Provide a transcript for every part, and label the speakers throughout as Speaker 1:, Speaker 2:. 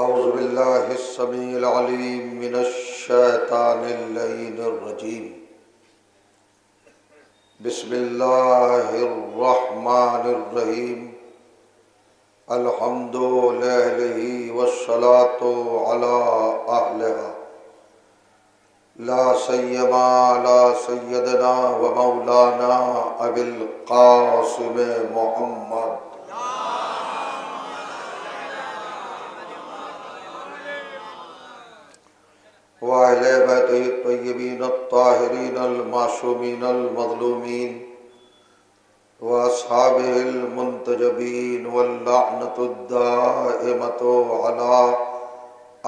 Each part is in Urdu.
Speaker 1: اعوذ باللہ السمیع العلیم من الشیطان اللعین الرجیم بسم اللہ الرحمن الرحیم الحمد للہ والصلاة علی اہلہا لا سیما لا سیدنا و مولانا ابی القاسم محمد وَأَهْلِ بَيْتِهِ الطَّيِّبِينَ الطَّاهِرِينَ الْمَعْصُومِينَ الْمَظْلُومِينَ وَأَصْحَابِهِ الْمُنْتَجَبِينَ وَاللَّعْنَةُ الدَّائِمَةُ عَلَىٰ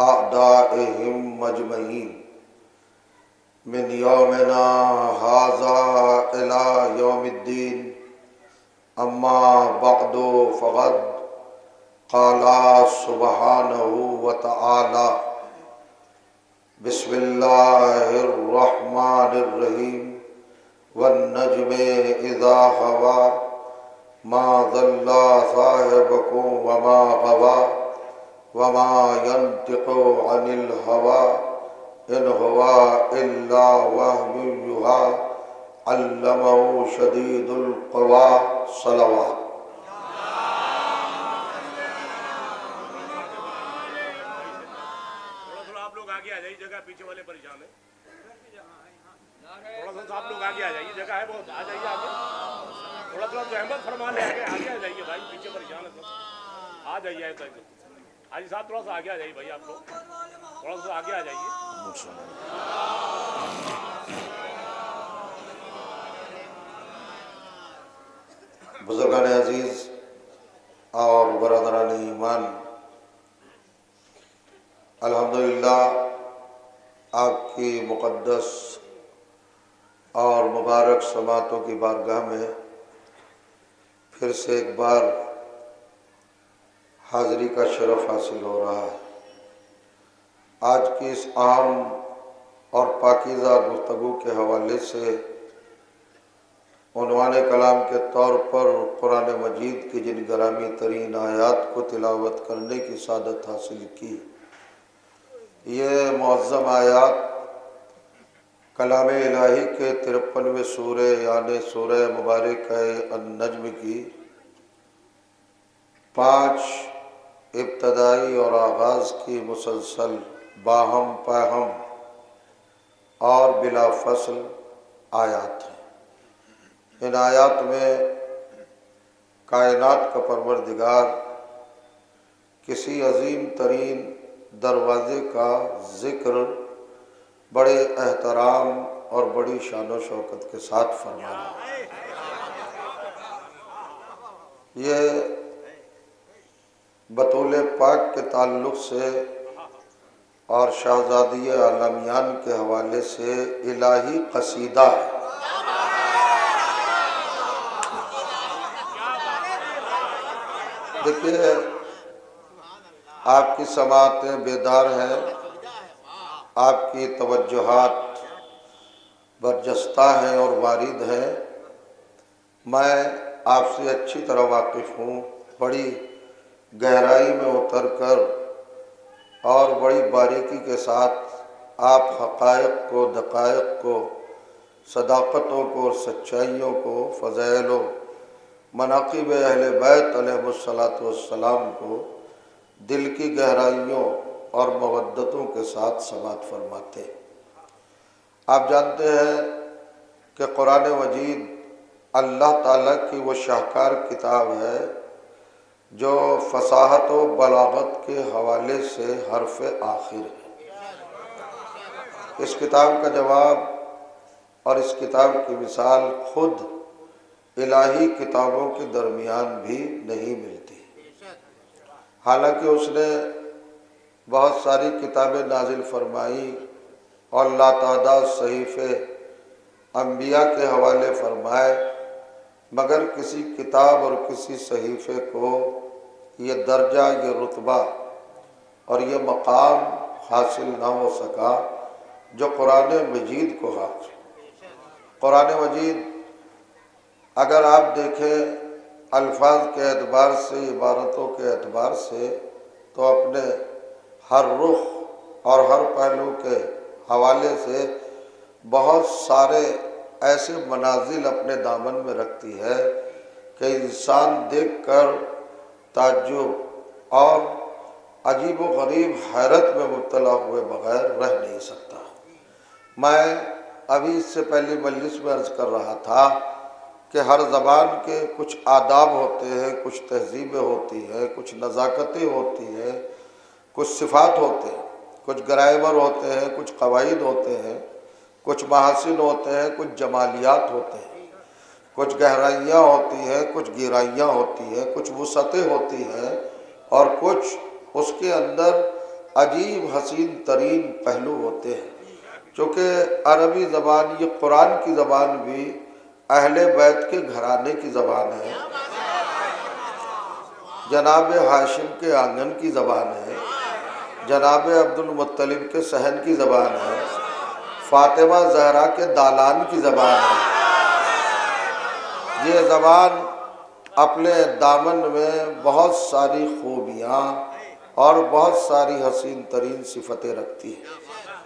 Speaker 1: أَعْدَائِهِمْ أَجْمَعِينَ مِنْ يَوْمِنَا هَٰذَا إِلَىٰ يَوْمِ الدِّينِ أَمَّا بَعْدُ فَقَدْ قَالَ سُبْحَانَهُ وَتَعَالَىٰ بسم اللہ الرحمن الرحیم والنجم اذا ہوا ما ضل صاحبکم وما غوا وما ينطق عن الهوى ان هو الا وحی یوحی علمہ شدید القوی صلوات۔
Speaker 2: پیچھے والے پریشان ہیں، تھوڑا سا آپ لوگ آگے آ جائیے، جگہ ہے بہت، آ جائیے آگے، تھوڑا سا احمد فرمان لے آگے آ جائیے بھائی، پیچھے پریشان ہے سب، آ جائیے حاجی صاحب تھوڑا سا آگے آ جائیے بھائی، آپ لوگ تھوڑا سا آگے آ جائیے۔
Speaker 1: بزرگان عزیز اور برادران ایمان، الحمدللہ آپ کی مقدس اور مبارک سماعتوں کی بارگاہ میں پھر سے ایک بار حاضری کا شرف حاصل ہو رہا ہے۔ آج کی اس عام اور پاکیزہ گفتگو کے حوالے سے عنوان کلام کے طور پر قرآن مجید کی جن گرامی ترین آیات کو تلاوت کرنے کی سعادت حاصل کی، یہ معظم آیات کلام الہی کے 53ویں سورہ یعنی سورہ مبارکہ النجم کی 5 ابتدائی اور آغاز کی مسلسل باہم پاہم اور بلا فصل آیات ہیں۔ ان آیات میں کائنات کا پروردگار کسی عظیم ترین دروازے کا ذکر بڑے احترام اور بڑی شان و شوکت کے ساتھ فرما رہا ہے۔ یہ بطول پاک کے تعلق سے اور شہزادی عالمیان کے حوالے سے الہی قصیدہ ہے۔ دیکھیے، آپ کی سماعتیں بیدار ہیں، آپ کی توجہات برجستہ ہیں اور وارد ہیں، میں آپ سے اچھی طرح واقف ہوں، بڑی گہرائی میں اتر کر اور بڑی باریکی کے ساتھ آپ حقائق کو، دقائق کو، صداقتوں کو اور سچائیوں کو، فضائل و مناقب اہل بیت علیہ السلام کو دل کی گہرائیوں اور مودتوں کے ساتھ سماعت فرماتے ہیں۔ آپ جانتے ہیں کہ قرآن مجید اللہ تعالیٰ کی وہ شاہکار کتاب ہے جو فصاحت و بلاغت کے حوالے سے حرف آخر ہے۔ اس کتاب کا جواب اور اس کتاب کی مثال خود الہی کتابوں کے درمیان بھی نہیں ملتی، حالانکہ اس نے بہت ساری کتابیں نازل فرمائی اور لاتعداد صحیفے انبیاء کے حوالے فرمائے، مگر کسی کتاب اور کسی صحیفے کو یہ درجہ، یہ رتبہ اور یہ مقام حاصل نہ ہو سکا جو قرآن مجید کو حاصل۔ قرآن مجید اگر آپ دیکھیں الفاظ کے اعتبار سے، عبارتوں کے اعتبار سے، تو اپنے ہر رخ اور ہر پہلو کے حوالے سے بہت سارے ایسے منازل اپنے دامن میں رکھتی ہے کہ انسان دیکھ کر تعجب اور عجیب و غریب حیرت میں مبتلا ہوئے بغیر رہ نہیں سکتا۔ میں ابھی اس سے پہلی مجلس میں عرض کر رہا تھا کہ ہر زبان کے کچھ آداب ہوتے ہیں، کچھ تہذیبیں ہوتی ہیں، کچھ نزاکتیں ہوتی ہیں، کچھ صفات ہوتے ہیں، کچھ گرامر ہوتے ہیں، کچھ قواعد ہوتے ہیں، کچھ محاسن ہوتے ہیں، کچھ جمالیات ہوتے ہیں، کچھ گہرائیاں ہوتی ہیں، کچھ گہرائیاں ہوتی ہیں، کچھ وسعتیں ہوتی ہیں، اور کچھ اس کے اندر عجیب حسین ترین پہلو ہوتے ہیں۔ چونکہ عربی زبان یہ قرآن کی زبان بھی اہل بیت کے گھرانے کی زبان ہے، جناب ہاشم کے آنگن کی زبان ہے، جناب عبد المطلب کے صحن کی زبان ہے، فاطمہ زہرا کے دالان کی زبان ہے۔ یہ زبان اپنے دامن میں بہت ساری خوبیاں اور بہت ساری حسین ترین صفتیں رکھتی ہے۔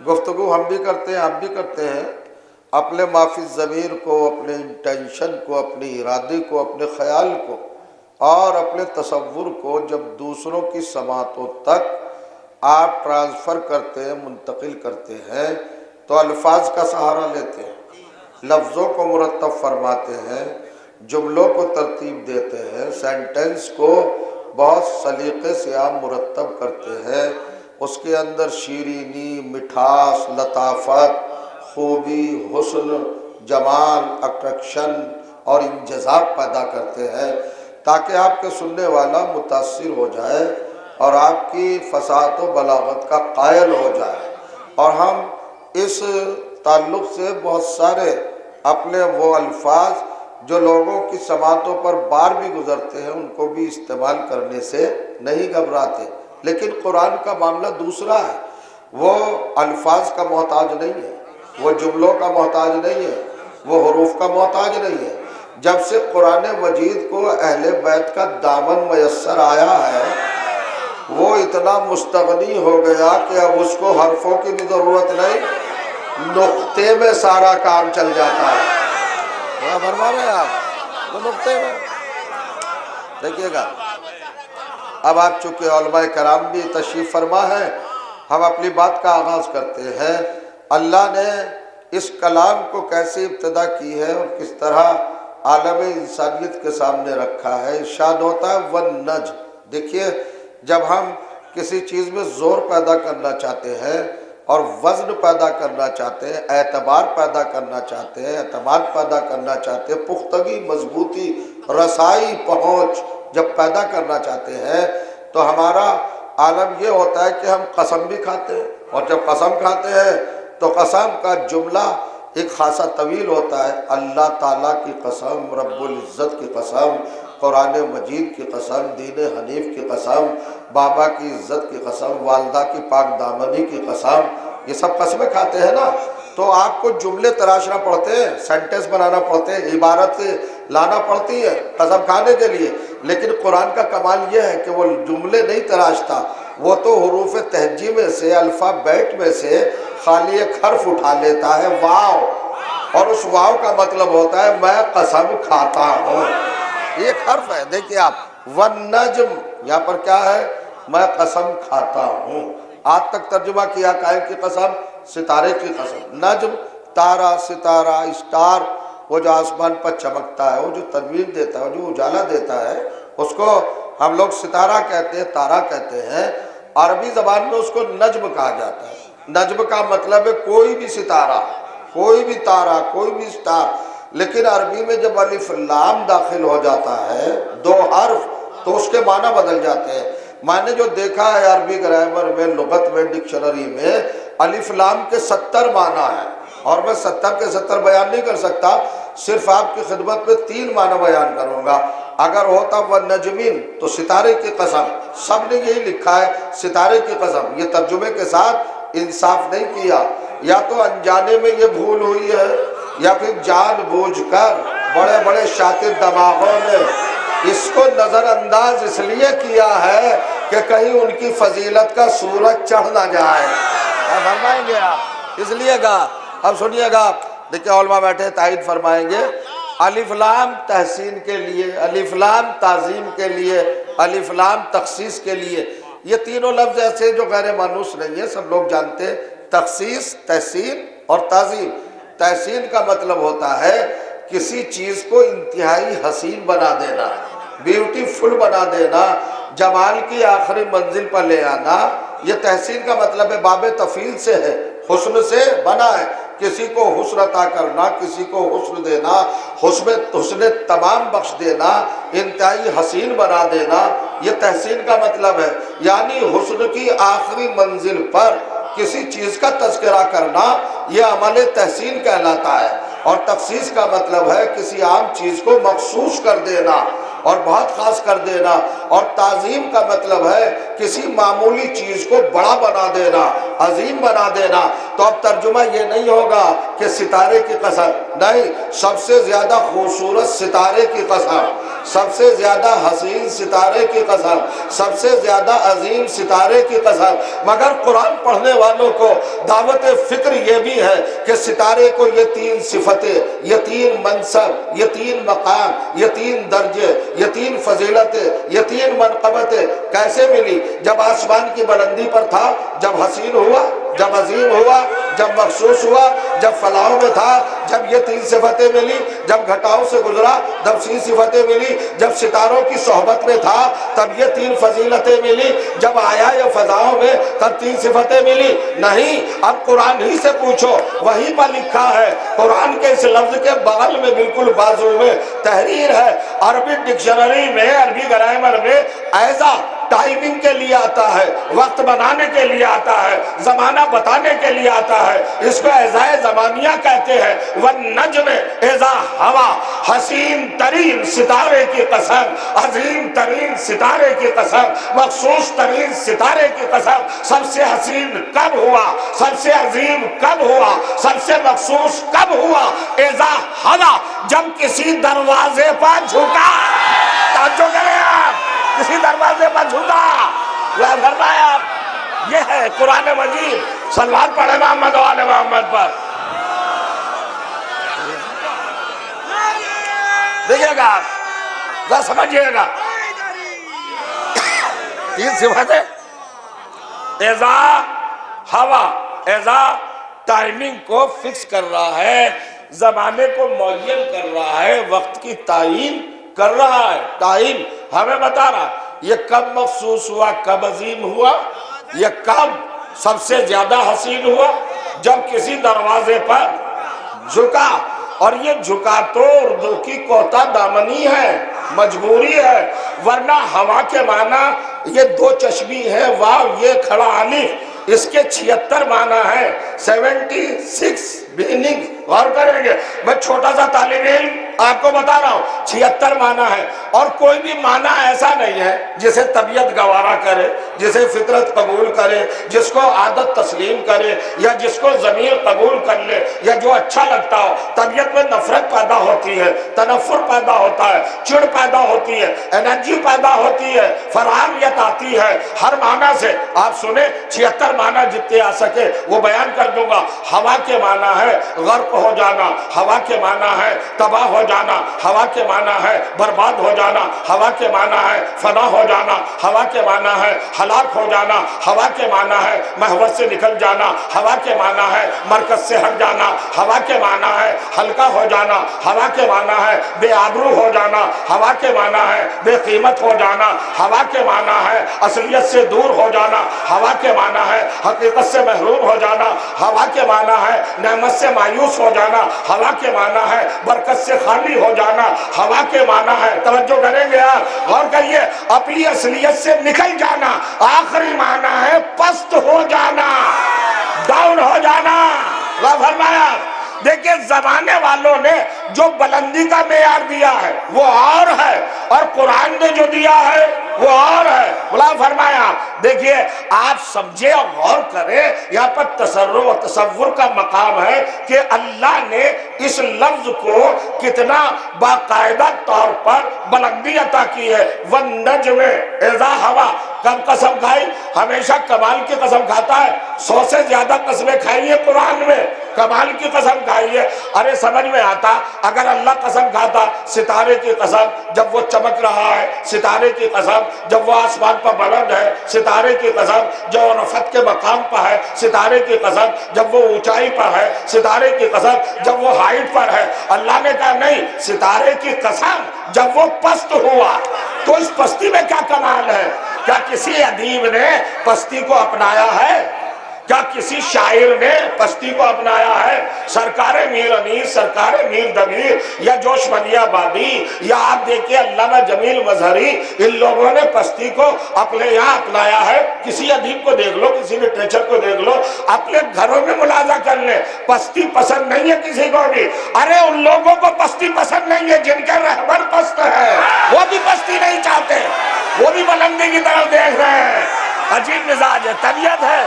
Speaker 1: گفتگو ہم بھی کرتے ہیں، آپ بھی کرتے ہیں، اپنے مافی ضمیر کو، اپنے انٹینشن کو، اپنے ارادے کو، اپنے خیال کو اور اپنے تصور کو جب دوسروں کی سماعتوں تک آپ ٹرانسفر کرتے ہیں، منتقل کرتے ہیں، تو الفاظ کا سہارا لیتے ہیں، لفظوں کو مرتب فرماتے ہیں، جملوں کو ترتیب دیتے ہیں، سینٹنس کو بہت سلیقے سے آپ مرتب کرتے ہیں، اس کے اندر شیرینی، مٹھاس، لطافت، خوبی، حسن، جمال، اٹریکشن اور انجذاب پیدا کرتے ہیں تاکہ آپ کے سننے والا متاثر ہو جائے اور آپ کی فصاحت و بلاغت کا قائل ہو جائے۔ اور ہم اس تعلق سے بہت سارے اپنے وہ الفاظ جو لوگوں کی سماعتوں پر بار بھی گزرتے ہیں ان کو بھی استعمال کرنے سے نہیں گھبراتے، لیکن قرآن کا معاملہ دوسرا ہے۔ وہ الفاظ کا محتاج نہیں ہے، وہ جملوں کا محتاج نہیں ہے، وہ حروف کا محتاج نہیں ہے۔ جب سے قرآن مجید کو اہل بیت کا دامن میسر آیا ہے وہ اتنا مستغنی ہو گیا کہ اب اس کو حرفوں کی بھی ضرورت نہیں، نقطے میں سارا کام چل جاتا ہے۔ کیا فرما رہے ہیں آپ؟ وہ نقطے میں دیکھیے گا۔ اب آپ چونکہ علماء کرام بھی تشریف فرما ہے، ہم اپنی بات کا آغاز کرتے ہیں۔ اللہ نے اس کلام کو کیسے ابتدا کی ہے اور کس طرح عالم انسانیت کے سامنے رکھا ہے۔ ارشاد ہوتا ہے وَالنَّجْمِ۔ دیکھیے جب ہم کسی چیز میں زور پیدا کرنا چاہتے ہیں اور وزن پیدا کرنا چاہتے ہیں، اعتبار پیدا کرنا چاہتے ہیں، اعتماد پیدا کرنا چاہتے ہیں، پختگی، مضبوطی، رسائی، پہنچ جب پیدا کرنا چاہتے ہیں تو ہمارا عالم یہ ہوتا ہے کہ ہم قسم بھی کھاتے ہیں، اور جب قسم کھاتے ہیں تو قسم کا جملہ ایک خاصا طویل ہوتا ہے۔ اللہ تعالیٰ کی قسم، رب العزت کی قسم، قرآن مجید کی قسم، دین حنیف کی قسم، بابا کی عزت کی قسم، والدہ کی پاک دامنی کی قسم، یہ سب قسمیں کھاتے ہیں نا۔ تو آپ کو جملے تراشنا پڑتے ہیں، سینٹنس بنانا پڑتے ہیں، عبارت لانا پڑتی ہے قسم کھانے کے لیے، لیکن قرآن کا کمال یہ ہے کہ وہ جملے نہیں تراشتا، وہ تو حروف تہجی میں سے، الفابیٹ میں سے خالی ایک حرف اٹھا لیتا ہے، واو، اور اس واو کا مطلب ہوتا ہے میں قسم کھاتا ہوں۔ یہ ایک حرف ہے، دیکھیں آپ، وَالنَّجْمِ، یہاں پر کیا ہے؟ میں قسم کھاتا ہوں۔ آج تک ترجمہ کیا کائن کی قسم، ستارے کی قسم۔ نجم، تارا، ستارہ، اسٹار، وہ جو آسمان پر چمکتا ہے، وہ جو تنویر دیتا ہے، وہ جو اجالا دیتا ہے، اس کو ہم لوگ ستارہ کہتے ہیں، تارا کہتے ہیں۔ عربی زبان میں اس کو نجم کہا جاتا ہے۔ نجم کا مطلب ہے کوئی بھی ستارہ، کوئی بھی تارا، کوئی بھی اسٹار۔ لیکن عربی میں جب الف لام داخل ہو جاتا ہے، دو حرف، تو اس کے معنی بدل جاتے ہیں۔ میں نے جو دیکھا ہے عربی گرامر میں، لغت میں، ڈکشنری میں، الف لام کے 70 معنی ہیں، اور میں 70 کے 70 بیان نہیں کر سکتا، صرف آپ کی خدمت میں 3 معنی بیان کروں گا۔ اگر ہوتا وَالنَّجْمِ تو ستارے کی قسم، سب نے یہی لکھا ہے ستارے کی قسم، یہ ترجمے کے ساتھ انصاف نہیں کیا، یا تو انجانے میں یہ بھول ہوئی ہے یا پھر جان بوجھ کر بڑے بڑے شاطر دماغوں نے اس کو نظر انداز اس لیے کیا ہے کہ کہ کہیں ان کی فضیلت کا سورج چڑھ نہ جائے. فرمائیں گے آپ؟ اس لیے کہا. اب سنیے گا، دیکھیں علماء بیٹھے تائید فرمائیں گے. الف لام تحسین کے لیے، الف لام تعظیم کے لیے، الف لام تخصیص کے لیے، یہ تینوں لفظ ایسے جو غیر مانوس نہیں ہیں، سب لوگ جانتے ہیں. تخصیص، تحسین اور تعظیم. تحسین کا مطلب ہوتا ہے کسی چیز کو انتہائی حسین بنا دینا، بیوٹیفل بنا دینا، جمال کی آخری منزل پر لے آنا. یہ تحسین کا مطلب ہے، باب تفعیل سے ہے، حسن سے بنا ہے. کسی کو حسن عطا کرنا، کسی کو حسن دینا، حسن تمام بخش دینا، انتہائی حسین بنا دینا، یہ تحسین کا مطلب ہے. یعنی حسن کی آخری منزل پر کسی چیز کا تذکرہ کرنا، یہ عمل تحسین کہلاتا ہے. اور تخصیص کا مطلب ہے کسی عام چیز کو مخصوص کر دینا اور بہت خاص کر دینا. اور تعظیم کا مطلب ہے کسی معمولی چیز کو بڑا بنا دینا، عظیم بنا دینا. تو اب ترجمہ یہ نہیں ہوگا کہ ستارے کی قسم، نہیں، سب سے زیادہ خوبصورت ستارے کی قسم، سب سے زیادہ حسین ستارے کی قسم، سب سے زیادہ عظیم ستارے کی قسم. مگر قرآن پڑھنے والوں کو دعوت فکر یہ بھی ہے کہ ستارے کو یہ تین صفتیں، یہ تین منصب، یہ تین مقام، یہ تین درجے، یہ تین فضیلتیں، یہ تین منقبتیں کیسے ملی؟ جب آسمان کی بلندی پر تھا، جب حسین ہوا، جب عظیم ہوا، جب مخصوص ہوا، جب فلاحوں میں تھا، جب یہ تین صفتیں ملی. جب گھٹاؤں سے گزرا تب تین صفتیں ملی. جب ستاروں کی صحبت میں تھا تب یہ تین فضیلتیں ملی. جب آیا یہ فضاؤں میں تب تین صفتیں ملی. نہیں، اب قرآن ہی سے پوچھو، وہیں پر لکھا ہے. قرآن کے اس لفظ کے بغل میں بالکل بازو میں تحریر ہے. عربی ڈکشنری میں، عربی گرامر میں ایزا ٹائمنگ کے لیے آتا ہے، وقت بنانے کے لیے آتا ہے، زمانہ بتانے کے لیے آتا ہے. اس کو اعزائے زمانیہ کہتے ہیں. والنجم اذا ہوا، حسین ترین ستارے کی قسم، عظیم ترین ستارے کی قسم، مخصوص ترین ستارے کی قسم. سب سے حسین کب ہوا، سب سے عظیم کب ہوا، سب سے مخصوص کب ہوا؟ اذا ہوا، جب کسی دروازے پر جھکا. توجہ کریں آپ، کسی دروازے پر جھکا. فرمایا یہ ہے قرآن مجید. صلوات پڑھے محمد و آل محمد پر. دیکھیے گا آپ، ذرا سمجھئے گا. تین صفتیں. اذا ہوا، اذا ٹائمنگ کو فکس کر رہا ہے، زمانے کو معین کر رہا ہے، وقت کی تعین کر رہا ہے. ٹائم ہمیں بتا رہا ہے یہ کب مخصوص ہوا، کب عظیم ہوا، یہ کب سب سے زیادہ حسین ہوا. جب کسی دروازے پر جھکا. اور یہ جھکا تو اردو کی کوتا دامنی ہے، مجبوری ہے. ورنہ ہوا کے معنی یہ دو چشمی ہے، واو یہ کھڑا الف، اس کے 76 معنی ہے، 76 میننگ. غور کریں گے، میں چھوٹا سا طالب علم آپ کو بتا رہا ہوں. 76 معنی ہے. اور کوئی بھی معنی ایسا نہیں ہے جسے طبیعت گوارا کرے، جسے فطرت قبول کرے، جس کو عادت تسلیم کرے، یا جس کو ضمیر قبول کر لے، یا جو اچھا لگتا ہو. طبیعت میں نفرت پیدا ہوتی ہے، تنفر پیدا ہوتا ہے، چڑ پیدا ہوتی ہے، انرجی پیدا ہوتی ہے، فراریت آتی ہے. ہر معنی سے آپ سنیں، 76 معنی جتنے آ سکے وہ بیان کر دوں گا. ہوا کے معنی ہے غرق ہو جانا، ہوا کے معنی ہے تباہ ہو جانا، ہوا کے معنی ہے برباد ہو جانا، ہوا کے معنی ہے فنا ہو جانا، ہوا کے معنی ہے ہلاک ہو جانا، ہوا کے معنی ہے محور سے نکل جانا، ہوا کے معنی ہے مرکز سے ہٹ جانا، ہوا کے معنی ہے ہلکا ہو جانا، ہوا کے معنی ہے بے آبرو ہو جانا، ہوا کے معنی ہے بے قیمت ہو جانا، ہوا کے معنی ہے اصلیت سے دور ہو جانا، ہوا کے معنی ہے حقیقت سے محروم ہو جانا، ہوا کے معنی ہے نعمت سے مایوس ہو جانا، ہوا کے معنی ہے برکت سے خالی ہو جانا، ہوا کے معنی ہے، توجہ کریں گے آپ، غور کریے، اپنی اصلیت سے نکل جانا. آخری معنی ہے پست ہو جانا، ڈاؤن ہو جانا. اللہ فرمایا
Speaker 3: دیکھیں زمانے والوں نے جو بلندی کا معیار دیا ہے وہ اور ہے، اور قرآن نے جو دیا ہے وہ اور ہے۔ بلا فرمایا دیکھیے آپ سمجھے اور غور کریں، یہاں پر تصرف و تصور کا مقام ہے کہ اللہ نے اس لفظ کو کتنا باقاعدہ طور پر بلندی عطا کی ہے۔ وَالنَّجْمِ إِذَا هَوَىٰ، کب قسم کھائی؟ ہمیشہ کمال کی قسم کھاتا ہے، 100 سے زیادہ قسمیں کھائی ہے قرآن میں، کمال کی قسم کھائی ہے۔ ارے سمجھ میں آتا اگر اللہ قسم کھاتا ستارے کی قسم جب وہ چمک رہا ہے، ستارے کی قسم جب وہ آسمان پر بلند ہے، ستارے کی قسم جو رفعت کے مقام پر ہے، ستارے کی قسم جب وہ اونچائی پر ہے، ستارے کی قسم جب وہ ہائٹ پر ہے۔ اللہ نے کہا نہیں، ستارے کی قسم جب وہ پست ہوا تو اس پستی میں کیا کمال ہے؟ کیا کسی ادیب نے پستی کو اپنایا ہے؟ کیا کسی شاعر نے پستی کو اپنایا ہے؟ سرکار میر انیس، سرکار میر دبیر یا جوش منی آبادی یا آپ دیکھیں علامہ جمیل مظہری، ان لوگوں نے پستی کو اپنے یہاں اپنایا ہے۔ کسی ادیب کو دیکھ لو، کسی لٹریچر کو دیکھ لو، اپنے گھروں میں ملاحظہ کر لیں، پستی پسند نہیں ہے کسی کو بھی۔ ارے ان لوگوں کو پستی پسند نہیں ہے جن کے رہبر پست ہے، وہ بھی پستی نہیں چاہتے، وہ بھی بلندی کی طرف دیکھ رہے ہیں۔ عجیب مزاج ہے، طبیعت ہے،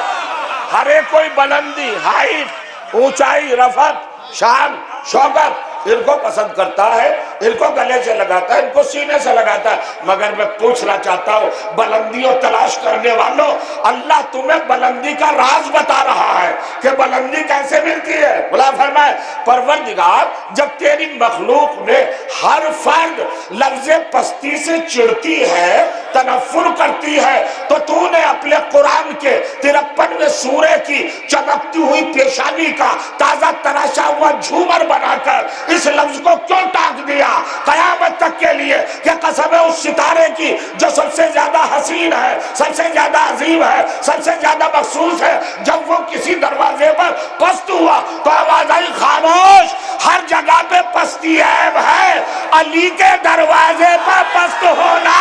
Speaker 3: ہر ایک کوئی بلندی، ہائٹ، اونچائی، رفعت، شان، شوکت ان کو پسند کرتا ہے، ان کو گلے سے لگاتا ہے، ان کو سینے سے لگاتا ہے۔ مگر میں پوچھنا چاہتا ہوں بلندی اور تلاش کرنے والوں، اللہ تمہیں بلندی کا راز بتا رہا ہے کہ بلندی کیسے ملتی ہے۔ بلا فرمائے پروردگار جب تیری مخلوق میں ہر فرد لفظ پستی سے چڑھتی ہے، تنفر کرتی ہے، تو نے اپنے قرآن کے 53ویں سورے کی چمکتی ہوئی پیشانی کا تازہ تراشا ہوا جھومر بنا کر اس لفظ کو کیوں ٹانک دیا قیامت تک کے لیے کہ قسم ہے اس ستارے کی جو سب سے زیادہ حسین ہے، سب سے زیادہ عظیم ہے، سب سے زیادہ مخصوص ہے، جب وہ کسی دروازے پر پست ہوا تو آواز آئی خاموش، ہر جگہ پہ پستی عیب ہے، علی کے دروازے پر پست ہونا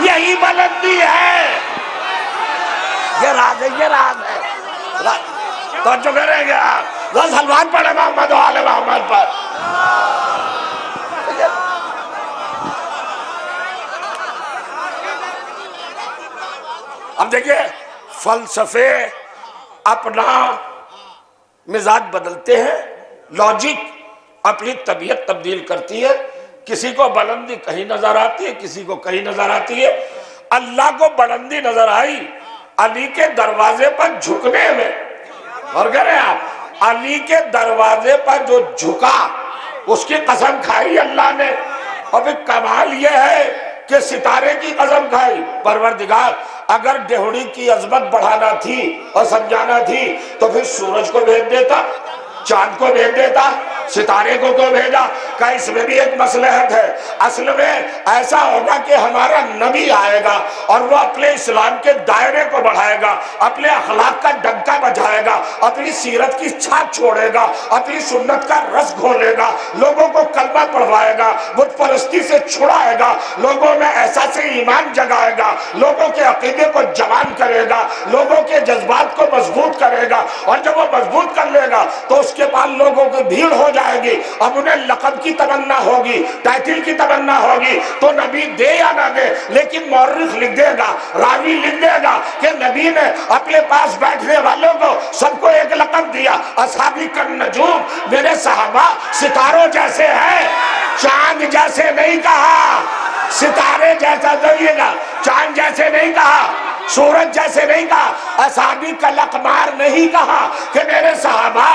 Speaker 3: یہی بلندی ہے۔ یہ راز ہے، یہ راز ہے۔ توجہ کریں گے آپ، سلوات پڑھے محمد و آل محمد پر۔ اب دیکھیں فلسفے اپنا مزاج بدلتے ہیں، لاجک اپنی طبیعت تبدیل کرتی ہے، کسی کو بلندی کہیں نظر آتی ہے، کسی کو کہیں نظر آتی ہے۔ اللہ کو بلندی نظر آئی علی کے دروازے پر جھکنے میں، اور کریں آپ علی کے دروازے پر جو جھکا اس کی قسم کھائی اللہ نے، اور پھر کمال یہ ہے کہ ستارے کی قسم کھائی۔ پروردگار اگر ڈہوڑی کی عظمت بڑھانا تھی اور سمجھانا تھی تو پھر سورج کو بھیج دیتا، چاند کو بھیج دیتا، ستارے کو کیوں بھیجا؟ کہ اس میں بھی ایک مصلحت ہے۔ اصل میں ایسا ہوگا کہ ہمارا نبی آئے گا اور وہ اپنے اسلام کے دائرے کو بڑھائے گا، اپنے اخلاق کا ڈنکا بجائے گا، اپنی سیرت کی چھاپ چھوڑے گا، اپنی سنت کا رس گھولے گا، لوگوں کو کلمہ پڑھوائے گا، بت پرستی سے چھڑائے گا، لوگوں میں احساس ایمان جگائے گا، لوگوں کے عقیدے کو جوان کرے گا، لوگوں کے جذبات کو مضبوط کرے گا، اور جب وہ مضبوط کر لے گا تو اس کے بعد لوگوں کی بھیڑ ہو جائے گی، اب انہیں لقب کی تمنا ہوگی، ٹائٹل کی تمنا ہوگی، تو نبی دے یا نہ دے لیکن مورخ لکھ دے گا، راوی لکھ دے گا کہ نبی نے اپنے پاس بیٹھنے والوں کو سب کو ایک لقب دیا، اصحابی کالنجوم، میرے صحابہ ستاروں جیسے ہیں، چاند جیسے نہیں کہا، ستارے جیسا دیئے گا، چاند جیسے نہیں کہا، سورج جیسے نہیں کہا، اصحابی کالاقمار نہیں کہا کہ میرے صحابہ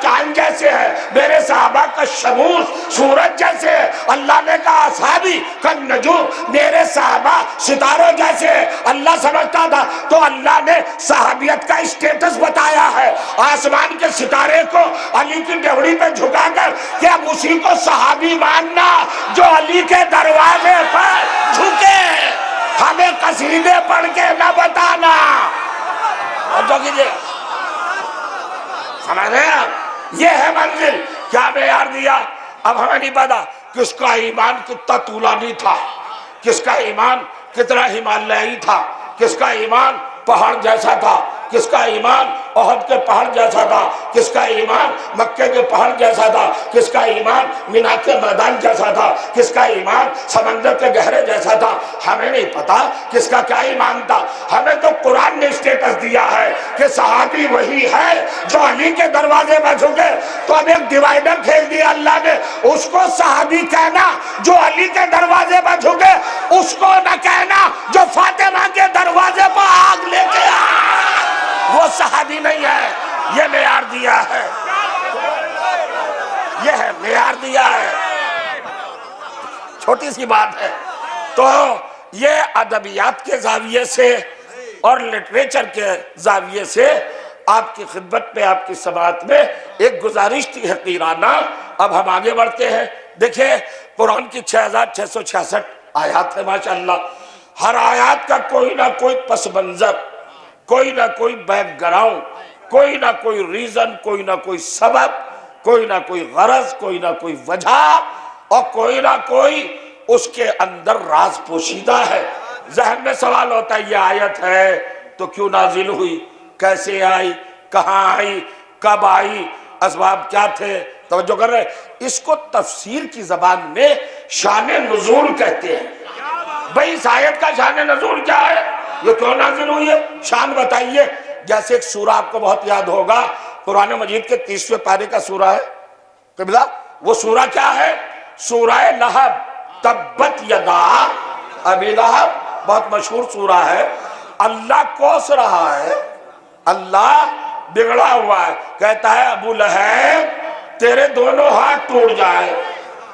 Speaker 3: چاند جیسے ہیں، میرے صحابہ کا شموس سورج جیسے ہے، اللہ نے کہا اصحابی کالنجوم، میرے صحابہ ستاروں جیسے ہیں۔ اللہ سمجھتا تھا تو اللہ نے صحابیت کا اسٹیٹس بتایا ہے، آسمان کے ستارے کو علی کی ڈیوڑی پہ جھکا کر کہ اب اسی کو صحابی ماننا جو علی کے دروازے پر جھکے، ہمیں قصیدے پڑھ کے نہ بتانا۔ اور جو کیجئے سمجھ رہے ہیں آپ، یہ ہے منزل، کیا معیار دیا؟ اب ہمیں نہیں پتا کس کا ایمان کتنا طولانی تھا، کس کا ایمان کتنا ہمالیائی تھا، کس کا ایمان پہاڑ جیسا تھا، کس کا ایمان احد کے پہاڑ جیسا تھا، کس کا ایمان مکے کے پہاڑ جیسا تھا، کس کا ایمان مینا کے میدان جیسا تھا، کس کا ایمان سمندر کے گہرے جیسا تھا. ہمیں نہیں پتا کس کا کیا ایمان تھا. ہمیں تو قرآن نے اسٹیٹس دیا ہے کہ صحابی وہی ہے جو علی کے دروازے میں جھکے. تو اب ایک ڈیوائیڈر کھیل دیا اللہ نے، اس کو صحابی کہنا جو علی کے دروازے میں جھکے، اس کو نہ کہنا جو فاطمہ کے دروازے پر آگ لے کے آئے. وہ صحابی نہیں ہے. یہ معیار دیا ہے، یہ ہے معیار دیا ہے. چھوٹی سی بات ہے. تو یہ ادبیات کے زاویے سے اور لٹریچر کے زاویے سے آپ کی خدمت میں، آپ کی سماعت میں ایک گزارش تھی حقیرانہ. اب ہم آگے بڑھتے ہیں. دیکھیں قرآن کی 6666 آیات ہے ماشاءاللہ. ہر آیات کا کوئی نہ کوئی پس منظر، کوئی نہ کوئی بیک گراؤنڈ، کوئی نہ کوئی ریزن، کوئی نہ کوئی سبب، کوئی نہ کوئی غرض، کوئی نہ کوئی وجہ، اور کوئی نہ کوئی اس کے اندر راز پوشیدہ ہے. ذہن میں سوال ہوتا ہے یہ آیت ہے تو کیوں نازل ہوئی، کیسے آئی، کہاں آئی، کب آئی، اسباب کیا تھے. توجہ کر رہے. اس کو تفسیر کی زبان میں شان نزول کہتے ہیں. بھئی اس آیت کا شان نزول کیا ہے، یہ کیوں نازل ہوئی ہے، شان بتائیے. جیسے ایک سورہ آپ کو بہت یاد ہوگا، قرآن مجید کے 30ویں پارے کا سورہ ہے قبلہ. وہ سورہ کیا ہے؟ سورہ لہب، تبت یدا ابی لہب. بہت مشہور سورہ ہے. اللہ کوس رہا ہے، اللہ بگڑا ہوا ہے، کہتا ہے ابو لہب تیرے دونوں ہاتھ ٹوٹ جائے.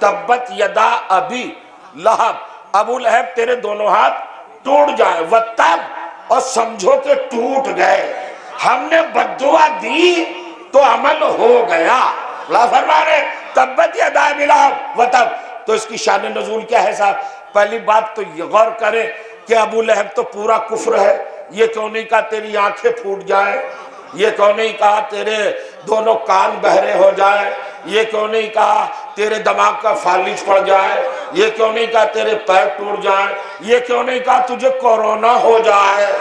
Speaker 3: تبت یدا ابی لہب، ابو لہب تیرے دونوں ہاتھ ٹوٹ جائے. وَتَّب، اور سمجھو کہ ٹوٹ گئے. ہم نے بددعا دی تو عمل ہو گیا. اللہ فرما رہے تبت یدا ابی لہب وَتَب. تو اس کی شان نزول کیا ہے صاحب؟ پہلی بات تو یہ غور کریں کہ ابو لہب تو پورا کفر ہے. یہ کیوں نہیں کہا تیری آنکھیں پھوٹ جائیں، یہ کیوں نہیں کہا تیرے دونوں کان بہرے ہو جائیں، یہ کیوں نہیں کہا تیرے دماغ کا فالج پڑ جائے، یہ کیوں نہیں کہا تیرے پیر ٹوٹ جائیں، یہ کیوں نہیں کہا تجھے کورونا ہو جائے.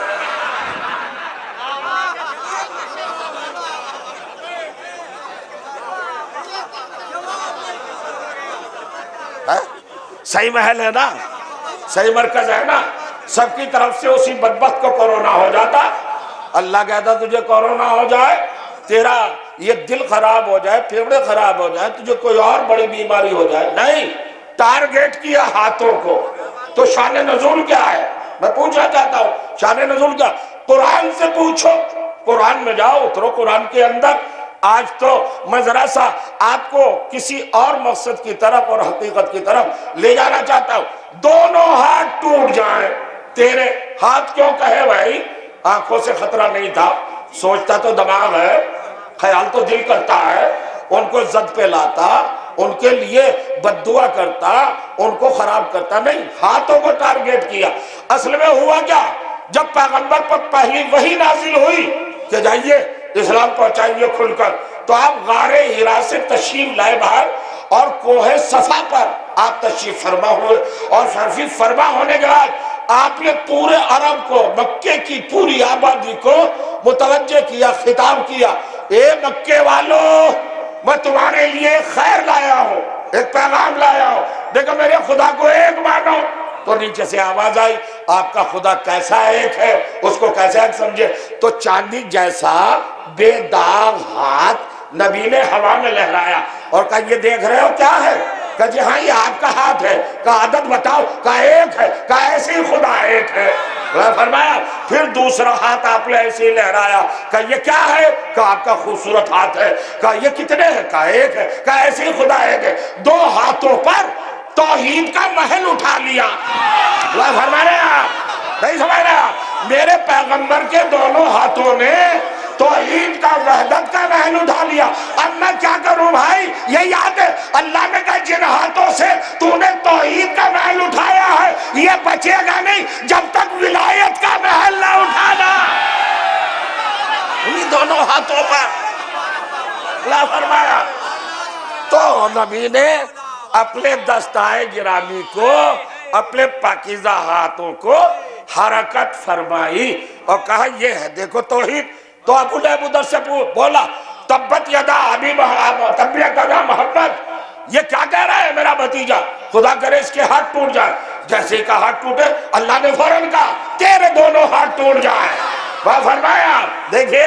Speaker 3: صحیح محل ہے نا، صحیح مرکز ہے نا. سب کی طرف سے اسی بدبخت کو کورونا ہو جاتا. اللہ کہتا تجھے کورونا ہو جائے، تیرا یہ دل خراب ہو جائے، پھیپڑے خراب ہو جائے، تجھے کوئی اور بڑی بیماری ہو جائے. نہیں، ٹارگیٹ کیا ہاتھوں کو. تو شان نزول کیا ہے؟ میں پوچھنا چاہتا ہوں شان نزول کیا؟ قرآن سے پوچھو. قرآن میں جاؤ، اترو قرآن کے اندر. آج تو میں ذرا سا آپ کو کسی اور مقصد کی طرف اور حقیقت کی طرف لے جانا چاہتا ہوں. دونوں ہاتھ ٹوٹ جائیں. تیرے ہاتھ کیوں کہے بھائی؟ آنکھوں سے خطرہ نہیں تھا، سوچتا تو دماغ ہے، خیال تو دل کرتا ہے. ان کو زد پہ لاتا، ان کے لیے بددعا کرتا، ان کو خراب کرتا. نہیں، ہاتھوں کو ٹارگیٹ کیا. اصل میں ہوا کیا؟ جب پیغمبر پر پہلی وحی نازل ہوئی کہ جائیے اسلام پہنچائیے کھل کر، تو آپ غار حرا سے تشریف لائے باہر، اور کوہ صفا پر آپ تشریف فرما ہوئے. اور تشریف فرما ہونے کے بعد آپ نے پورے عرب کو، مکے کی پوری آبادی کو متوجہ کیا، خطاب کیا. اے مکے والو، میں تمہارے لیے خیر لایا ہوں، ایک پیغام لایا ہوں. دیکھو میرے خدا کو ایک مانو. تو نیچے سے آواز آئی آپ کا خدا کیسا ایک ہے، اس کو کیسا ایک سمجھے. تو چاندی جیسا بے داغ ہاتھ نبی نے ہوا میں لہرایا اور کہا یہ دیکھ رہے ہو کیا ہے؟ کہا جی ہاں یہ آپ کا ہاتھ ہے. کہا عدد بتاؤ. کہا ایک ہے. کہا ایسے ہی خدا ایک ہے. فرمایا پھر دوسرا ہاتھ آپ نے ایسے ہی لہرایا. کہا یہ کیا ہے؟ کہا آپ کا خوبصورت ہاتھ ہے. کہا یہ کتنے ہیں؟ کہا ایک ہے. کہا ایسے ہی خدا ایک ہے. دو ہاتھوں پر توحید کا محل اٹھا لیا. اللہ فرما رہے ہیں آپ نہیں سمجھ رہے آپ؟ میرے پیغمبر کے دونوں ہاتھوں نے توحید کا، وحدت کا محل اٹھا لیا. اب میں کیا کروں بھائی؟ یہ یاد ہے اللہ نے کہا جن ہاتھوں سے تو نے توحید کا محل اٹھایا ہے یہ بچے گا نہیں جب تک ولایت کا محل نہ اٹھانا. انہی دونوں ہاتھوں پر اللہ فرمایا. تو نبی نے اپنے دستائے گرامی کو، اپنے پاکیزہ ہاتھوں کو حرکت فرمائی اور کہا یہ ہے دیکھو توحید. تو ابو لہب ادھر سے بولا تبت یدا ابی تبت یدا محمد، یہ کیا کہہ رہا ہے میرا بھتیجا، خدا کرے اس کے ہاتھ ٹوٹ جائے۔ جیسے کا ہاتھ ٹوٹے اللہ نے فوراً کہا تیرے دونوں ہاتھ ٹوٹ جائیں۔ وہ فرمایا دیکھیے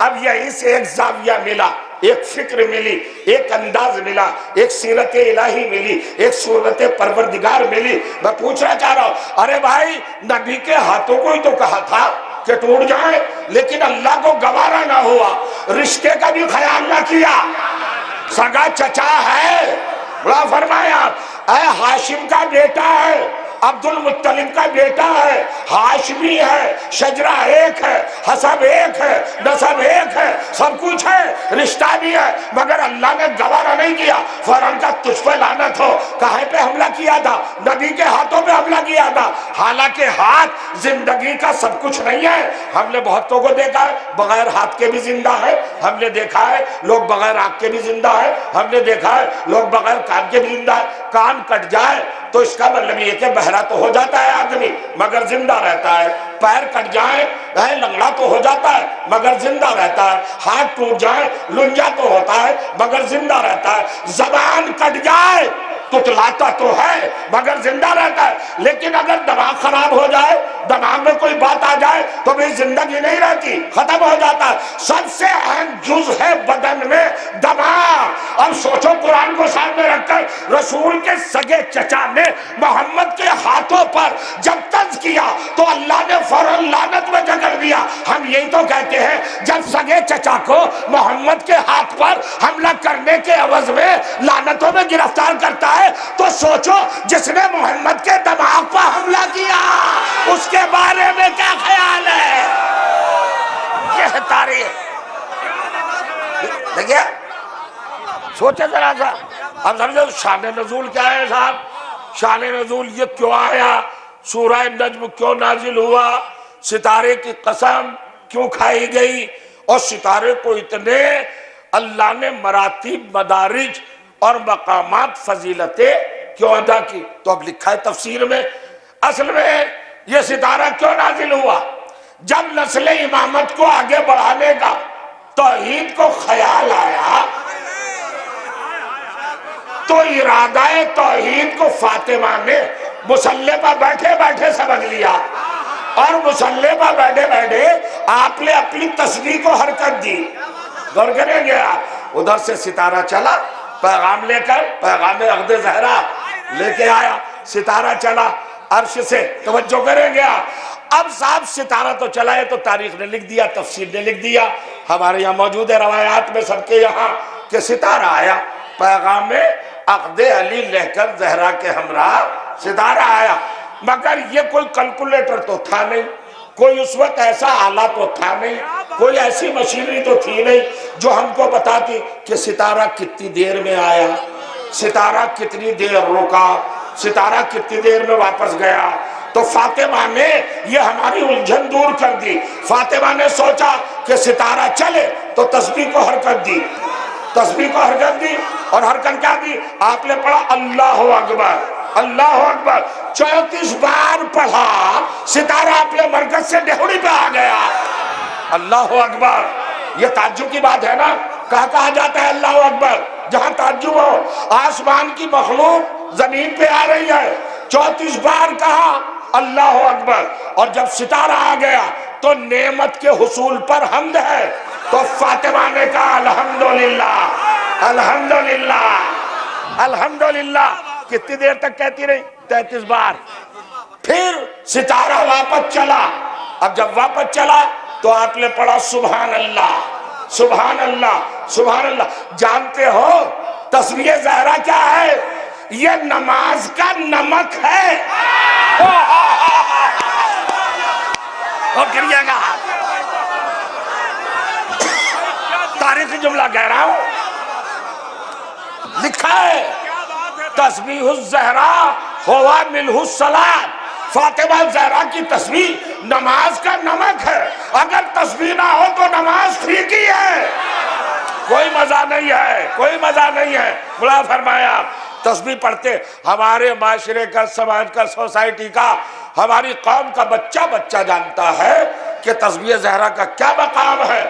Speaker 3: اب یہیں سے ایک زاویہ ملا، ایک فکر ملی، ایک انداز ملا، ایک سیرت الہی ملی، ایک صورت پروردگار ملی۔ میں پوچھنا چاہ رہا ہوں ارے بھائی نبی کے ہاتھوں کو ہی تو کہا تھا کہ ٹوٹ جائیں، لیکن اللہ کو گوارا نہ ہوا، رشتے کا بھی خیال نہ کیا، سگا چچا ہے، بڑا فرمایا اے ہاشم کا بیٹا ہے، عبد المطلب کا بیٹا ہے، ہاشمی ہے، شجرہ ایک ہے، حسب ایک ہے، نسب ایک ہے، سب کچھ ہے، رشتہ بھی ہے، مگر اللہ نے گوارا نہیں کیا، فوراً کا تجھ پہ لعنت ہو، کہے پہ حملہ کیا تھا، نبی کے ہاتھوں پہ حملہ کیا تھا۔ حالانکہ ہاتھ زندگی کا سب کچھ نہیں ہے، ہم نے بہتوں کو دیکھا ہے بغیر ہاتھ کے بھی زندہ ہے، ہم نے دیکھا ہے لوگ بغیر آنکھ کے بھی زندہ ہے، ہم نے دیکھا ہے لوگ بغیر کان کے بھی زندہ ہے۔ کان کٹ جائے تو اس کا مطلب یہ کہ بہرا تو ہو جاتا ہے آدمی مگر زندہ رہتا ہے، پیر کٹ جائے لنگڑا تو ہو جاتا ہے مگر زندہ رہتا ہے، ہاتھ ٹوٹ جائے لنجا تو ہوتا ہے مگر زندہ رہتا ہے، زبان کٹ جائے تتلاتا تو ہے مگر زندہ رہتا ہے، لیکن اگر دماغ خراب ہو جائے، دماغ میں کوئی بات آ جائے تو بھی زندگی نہیں رہتی، ختم ہو جاتا ہے۔ سب سے اہم جز ہے بدن میں دماغ۔ اب سوچو قرآن کو سامنے رکھ کر رسول کے سگے چچا نے محمد کے ہاتھوں پر جب طنز کیا تو اللہ نے فوراً لعنت میں جگڑ دیا۔ ہم یہی تو کہتے ہیں جب سگے چچا کو محمد کے ہاتھ پر حملہ کرنے کے عوض میں لعنتوں میں گرفتار کرتا ہے تو سوچو جس نے محمد کے دماغ پر حملہ کیا اس کے بارے میں کیا خیال ہے؟ یہ ہے تاریخ۔ دیکھئے سوچے ذرا سا، اب سمجھو شان نزول کیا ہے صاحب؟ شان نزول یہ کیوں آیا، سورہ نجم کیوں نازل ہوا، ستارے کی قسم کیوں کھائی گئی، اور ستارے کو اتنے اللہ نے مراتب مدارج اور مقامات فضیلتیں کیوں ادا کی؟ تو اب لکھا ہے تفسیر میں اصل میں یہ ستارہ کیوں نازل ہوا؟ جب نسل امامت کو آگے بڑھانے کا توحید کو خیال آیا تو ارادہ توحید کو فاطمہ نے مصلی پر بیٹھے بیٹھے سمجھ لیا، اور مصلی پر بیٹھے بیٹھے آپ نے اپنی تسبیح کو حرکت دی۔ غور کریں گیا ادھر سے ستارہ چلا پیغام لے کر، پیغام عقد زہرا لے کے آیا، ستارہ چلا عرش سے، توجہ کریں گیا۔ اب صاحب ستارہ تو چلا ہے تو تاریخ نے لکھ دیا، تفسیر نے لکھ دیا، ہمارے یہاں موجود ہے روایات میں سب کے یہاں کہ ستارہ آیا، پیغام عقد علی لے کر زہرا کے ہمراہ ستارہ آیا، مگر یہ کوئی کلکولیٹر تو تھا نہیں، کوئی اس وقت ایسا آلہ تو تھا نہیں، کوئی ایسی مشینری تو تھی نہیں جو ہم کو بتاتی کہ ستارہ کتنی دیر میں آیا، ستارہ کتنی دیر رکا، ستارہ کتنی دیر میں واپس گیا۔ تو فاطمہ نے یہ ہماری الجھن دور کر دی۔ فاطمہ نے سوچا کہ ستارہ چلے تو تسبیح کو حرکت دی، تسبیح کو حرکت دی، اور حرکت کیا دی؟ آپ نے پڑھا اللہ اکبر، اللہ اکبر 34 بار پڑھا، ستارہ اپنے مرکز سے ڈہوڑی پہ آ گیا۔ اللہ اکبر، یہ تعجب کی بات ہے نا، کہا جاتا ہے اللہ اکبر جہاں تعجب ہو۔ آسمان کی مخلوق زمین پہ آ رہی ہے، 34 بار کہا اللہ اکبر، اور جب ستارہ آ گیا تو نعمت کے حصول پر حمد ہے، تو فاطمہ نے کہا الحمدللہ الحمدللہ الحمدللہ۔ کتنی دیر تک کہتی رہی؟ 33 بار۔ پھر ستارہ واپس چلا، اب جب واپس چلا تو آپ نے پڑھا سبحان اللہ سبحان اللہ سبحان اللہ۔ جانتے ہو تسبیح زہرا کیا ہے؟ یہ نماز کا نمک ہے۔ اور کریے گا تاریخی جملہ کہہ رہا ہوں، لکھا ہے تسبیح الزہرا ہوا ملہ الصلاۃ، فاطمہ زہرا کی تسبیح نماز کا نمک ہے، اگر تسبیح نہ ہو تو نماز پھیکی ہے، کوئی مزہ نہیں ہے، کوئی مزہ نہیں ہے۔ بلا فرمایا تسبیح پڑھتے ہمارے معاشرے کا، سماج کا، سوسائٹی کا، ہماری قوم کا بچہ جانتا ہے کہ تسبیح زہرا کا کیا مقام ہے۔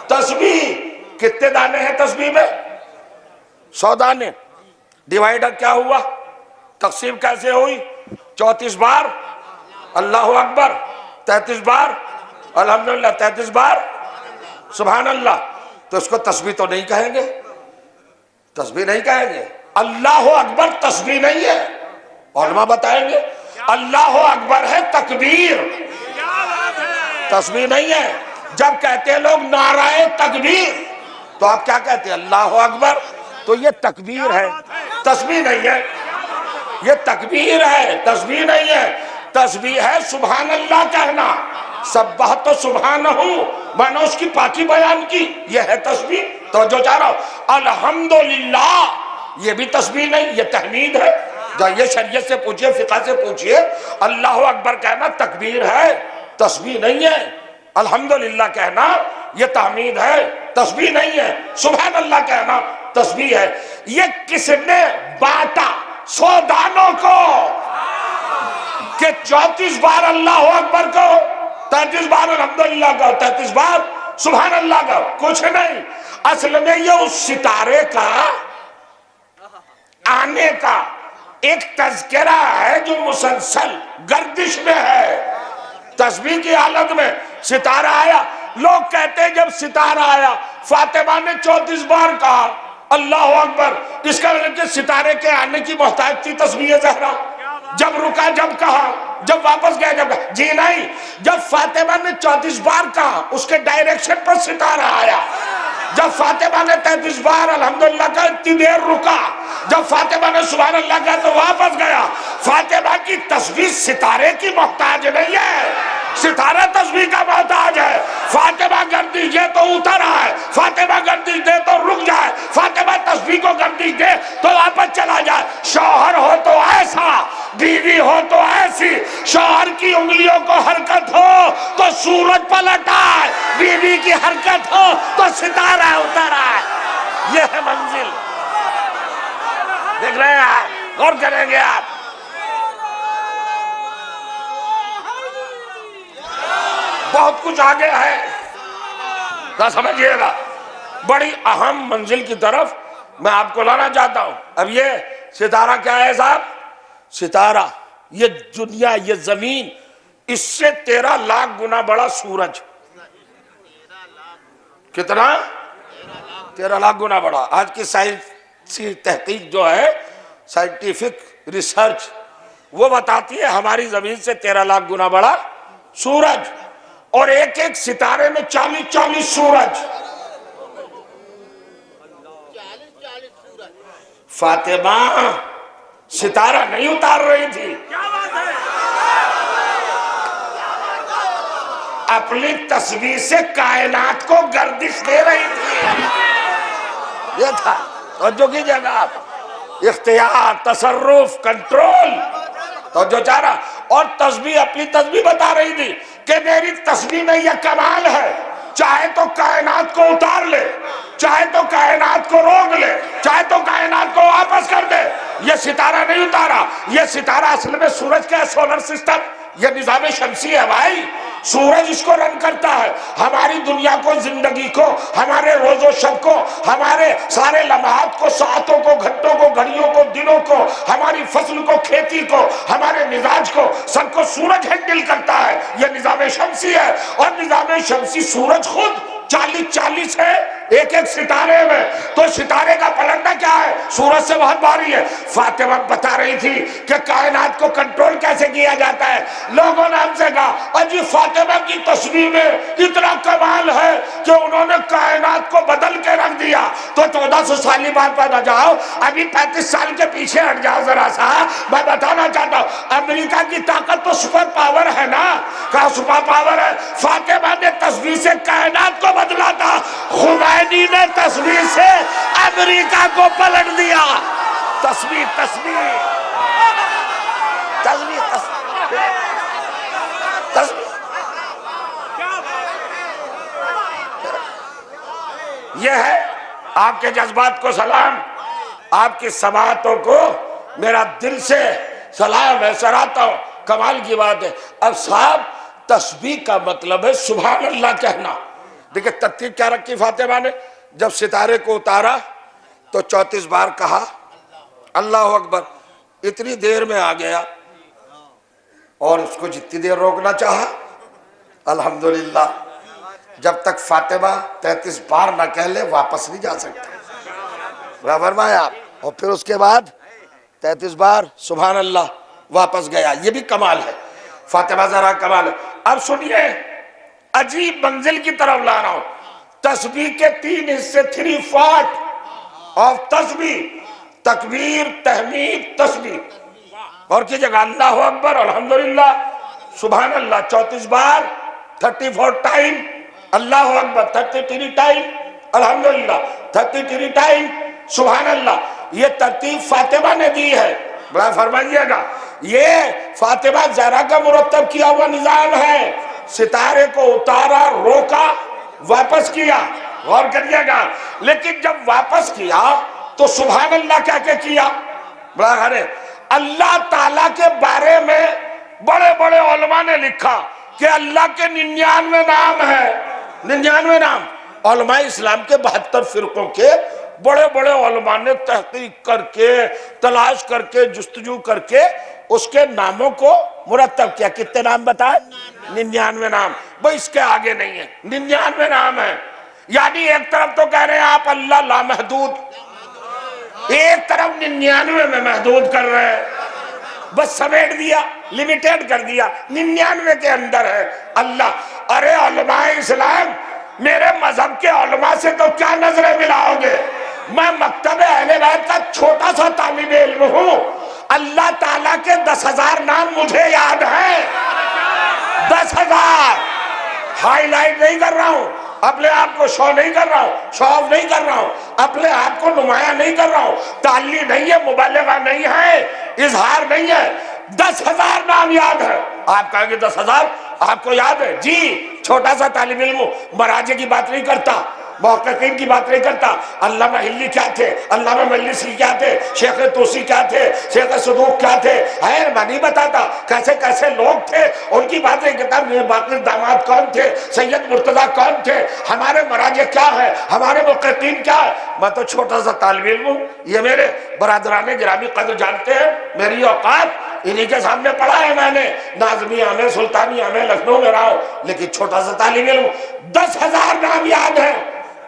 Speaker 3: تسبیح کتنے دانے ہیں تسبیح میں؟ 100 دانے. ڈیوائڈر کیا ہوا؟ تقسیم کیسے ہوئی؟ 34 بار اللہ اکبر، 33 بار الحمدللہ، 33 بار سبحان اللہ. تو اس کو تسبیح تو نہیں کہیں گے، تسبیح نہیں کہیں گے. اللہ اکبر تسبیح نہیں ہے. علماء بتائیں گے اللہ اکبر ہے تکبیر، تسبیح نہیں ہے. جب کہتے ہیں لوگ نعرہ تکبیر تو آپ کیا کہتے ہیں؟ اللہ اکبر. تو یہ تکبیر ہے، تسبیح نہیں ہے. یہ تکبیر ہے، تسبیح نہیں ہے. تسبیح ہے سبحان اللہ کہنا، سبحت سبحانہ، میں نے اس کی پاکی بیان کی، یہ ہے تسبیح. تو جو چاہ رہا ہوں الحمدللہ، یہ بھی تسبیح نہیں، یہ تحمید ہے. جائیے شریعت سے پوچھئے، فقہ سے پوچھئے. اللہ اکبر کہنا تکبیر ہے، تسبیح نہیں ہے. الحمدللہ کہنا یہ تحمید ہے، تسبیح نہیں ہے. سبحان اللہ کہنا تسبیح ہے. یہ کس نے بانٹا 100 دانوں کو کہ 34 بار اللہ اکبر کو، 33 بار الحمدللہ کا، 33 بار سبحان اللہ کا؟ کچھ نہیں. اصل میں یہ اس ستارے کا آنے کا ایک تذکرہ ہے جو مسلسل گردش میں ہے. تسبیح کی حالت میں ستارہ آیا. لوگ کہتے ہیں جب ستارہ آیا فاطمہ نے 34 بار کہا اللہ اکبر، اس کا مطلب کہ ستارے کے آنے کی محتاج تھی تسبیح زہرا. جب رکا، جب کہا، جب واپس گیا، جب کہا. جی نہیں، جب فاطمہ نے 34 بار کہا اس کے ڈائریکشن پر ستارہ آیا. جب فاطمہ نے 33 بار الحمدللہ کا اتنی دیر رکا، جب فاطمہ نے سبحان اللہ کہا تو واپس گیا. فاطمہ کی تسبیح ستارے کی محتاج نہیں ہے، ستارہ تسبیح کا محتاج ہے. فاطمہ گردش دے تو اتر آئے، فاطمہ گردش دے تو رک جائے، فاطمہ تسبیح کو گردش دے تو واپس چلا جائے. شوہر ہو تو ایسا، بیوی ہو تو ایسی. شوہر کی انگلیوں کو حرکت ہو تو سورج پلٹ آئے، بیوی کی حرکت ہو تو ستارہ اتر آئے. یہ ہے منزل. دیکھ رہے ہیں آپ، غور کریں گے آپ. بہت کچھ آگے ہے، نہ سمجھئے گا. بڑی اہم منزل کی طرف میں آپ کو لانا چاہتا ہوں. اب یہ ستارہ کیا ہے صاحب؟ ستارہ یہ دنیا، یہ زمین، اس سے 13 لاکھ گنا بڑا سورج. کتنا؟ 13 لاکھ گنا بڑا. آج کی سائنسی تحقیق جو ہے، سائنٹیفک ریسرچ، وہ بتاتی ہے ہماری زمین سے 13 لاکھ گنا بڑا سورج. اور ایک ایک ستارے میں 40 سورج. فاطمہ ستارہ نہیں اتار رہی تھی، اپنی تسبیح سے کائنات کو گردش دے رہی تھی. یہ تھا. توجہ کیجئے گا آپ، اختیار، تصرف، کنٹرول. توجہ چاہ رہا. اور تسبیح، اپنی تسبیح بتا رہی تھی کہ میری تسبیح میں یہ کمال ہے، چاہے تو کائنات کو اتار لے، چاہے تو کائنات کو روک لے، چاہے تو کائنات کو واپس کر دے. یہ ستارہ نہیں اتارا. یہ ستارہ اصل میں سورج کا سولر سسٹم، یہ نظام شمسی ہے بھائی. سورج اس کو رن کرتا ہے. ہماری دنیا کو، زندگی کو، ہمارے روز و شب کو، ہمارے سارے لمحات کو، ساعتوں کو، گھنٹوں کو، گھڑیوں کو، دنوں کو، ہماری فصل کو، کھیتی کو، ہمارے مزاج کو، سب کو سورج ہینڈل کرتا ہے. یہ نظام شمسی ہے. اور نظام شمسی سورج خود 40 ہے ایک ایک ستارے میں. تو ستارے کا پلٹنا کیا ہے؟ سورج سے بہت بھاری ہے. فاطمہ بتا رہی تھی کہ کائنات کو کنٹرول کیسے کیا جاتا ہے. لوگوں نے ہم سے کہا اور جی فاطمہ کی تسبیح میں اتنا کمال ہے کہ انہوں نے کائنات کو بدل کے رکھ دیا. تو 1400 سالی بات پر نہ جاؤ، ابھی 35 سال کے پیچھے ہٹ جاؤ ذرا سا. میں بتانا چاہتا ہوں امریکہ کی طاقت تو سپر پاور ہے نا. کہا سپر پاور ہے. فاطمہ نے تسبیح سے کائنات کو بدلا تھا، خمینی نے تسبیح سے امریکہ کو پلٹ دیا. تسبیح تسبیح تسبیح تسبیح. یہ ہے آپ کے جذبات کو سلام، آپ کی سماعتوں کو میرا دل سے سلام ہے، سراہتا ہوں. کمال کی بات ہے. اب صاحب تسبیح کا مطلب ہے سبحان اللہ کہنا. دیکھیں ترتیب کیا رکھی فاطمہ نے، جب ستارے کو اتارا تو 34 بار کہا اللہ اکبر، اتنی دیر میں آ گیا، اور اس کو جتنی دیر روکنا چاہا الحمدللہ، جب تک فاطمہ 33 بار نہ کہہ لے واپس نہیں جا سکتا، فرمایا آپ، اور پھر اس کے بعد 33 بار سبحان اللہ واپس گیا۔ یہ بھی کمال ہے فاطمہ زہرا، کمال ہے۔ اب سنیے، عجیب منزل کی طرف لا رہا ہوں، تسبیح کے 3 حصے، 3 پارٹ آف تسبیح، تکبیر، تحمید، تسبیح، اور کی جگہ اللہ اکبر، الحمدللہ، سبحان اللہ 34 بار، 34 ٹائم اللہ اکبر، 33 ٹائم الحمدللہ، 33 ٹائم سبحان اللہ۔ یہ ترتیب فاطمہ نے دی ہے، بڑا فرمائیے گا، یہ فاطمہ زہرا کا مرتب کیا ہوا نظام ہے۔ ستارے کو اتارا، روکا، واپس کیا، غور کریے گا، لیکن جب واپس کیا تو سبحان اللہ کہہ کے کیا، بڑا ہے۔ اللہ تعالیٰ کے بارے میں بڑے بڑے علماء نے لکھا کہ اللہ کے 99 نام ہیں، 99 نام۔ علماء اسلام کے 72 فرقوں کے بڑے بڑے علماء نے تحقیق کر کے، تلاش کر کے، جستجو کر کے اس کے ناموں کو مرتب کیا۔ کتنے نام بتائے؟ 99 نام۔ بھئی اس کے آگے نہیں ہے، 99 نام ہیں۔ یعنی ایک طرف تو کہہ رہے ہیں آپ اللہ لامحدود، ایک طرف 99 میں محدود کر رہے ہیں، بس سمیٹ دیا، لیمیٹیڈ کر دیا، 99 کے اندر ہے اللہ۔ ارے علماء اسلام، میرے مذہب کے علماء سے تو کیا نظریں ملاؤ گے؟ میں مکتب اہل بیت کا چھوٹا سا طالب علم ہوں، اللہ تعالیٰ کے 10,000 نام مجھے یاد ہیں، 10,000۔ ہائی لائٹ نہیں کر رہا ہوں، اپنے آپ کو شو نہیں کر رہا ہوں، شو آف نہیں کر رہا ہوں، اپنے آپ کو نمایاں نہیں کر رہا ہوں، تعلی نہیں ہے، مبالغہ نہیں ہے، اظہار نہیں ہے، 10,000 نام یاد ہے۔ آپ کہیں گے 10,000 آپ کو یاد ہے؟ جی، چھوٹا سا طالب علم ہوں، مراجع کی بات نہیں کرتا، محققین کی بات نہیں کرتا۔ علامہ ہلی کیا تھے، علامہ مجلسی کیا تھے، شیخ توسی کیا تھے، شیخ صدوق کیا تھے، میں نہیں بتاتا کیسے کیسے لوگ تھے، ان کی بات نہیں کرتا۔ میر باقر داماد کون تھے، سید مرتضیٰ کون تھے، ہمارے مراجع کیا ہے، ہمارے محققین کیا ہے۔ میں تو چھوٹا سا طالب علم ہوں، یہ میرے برادران گرامی قدر جانتے ہیں، میری اوقات انہی کے سامنے پڑھا ہے میں نے، ناظمیہ میں، سلطانیہ میں، لکھنؤ میں رہا ہوں، لیکن چھوٹا سا طالب علم۔ 10,000 نام یاد ہے،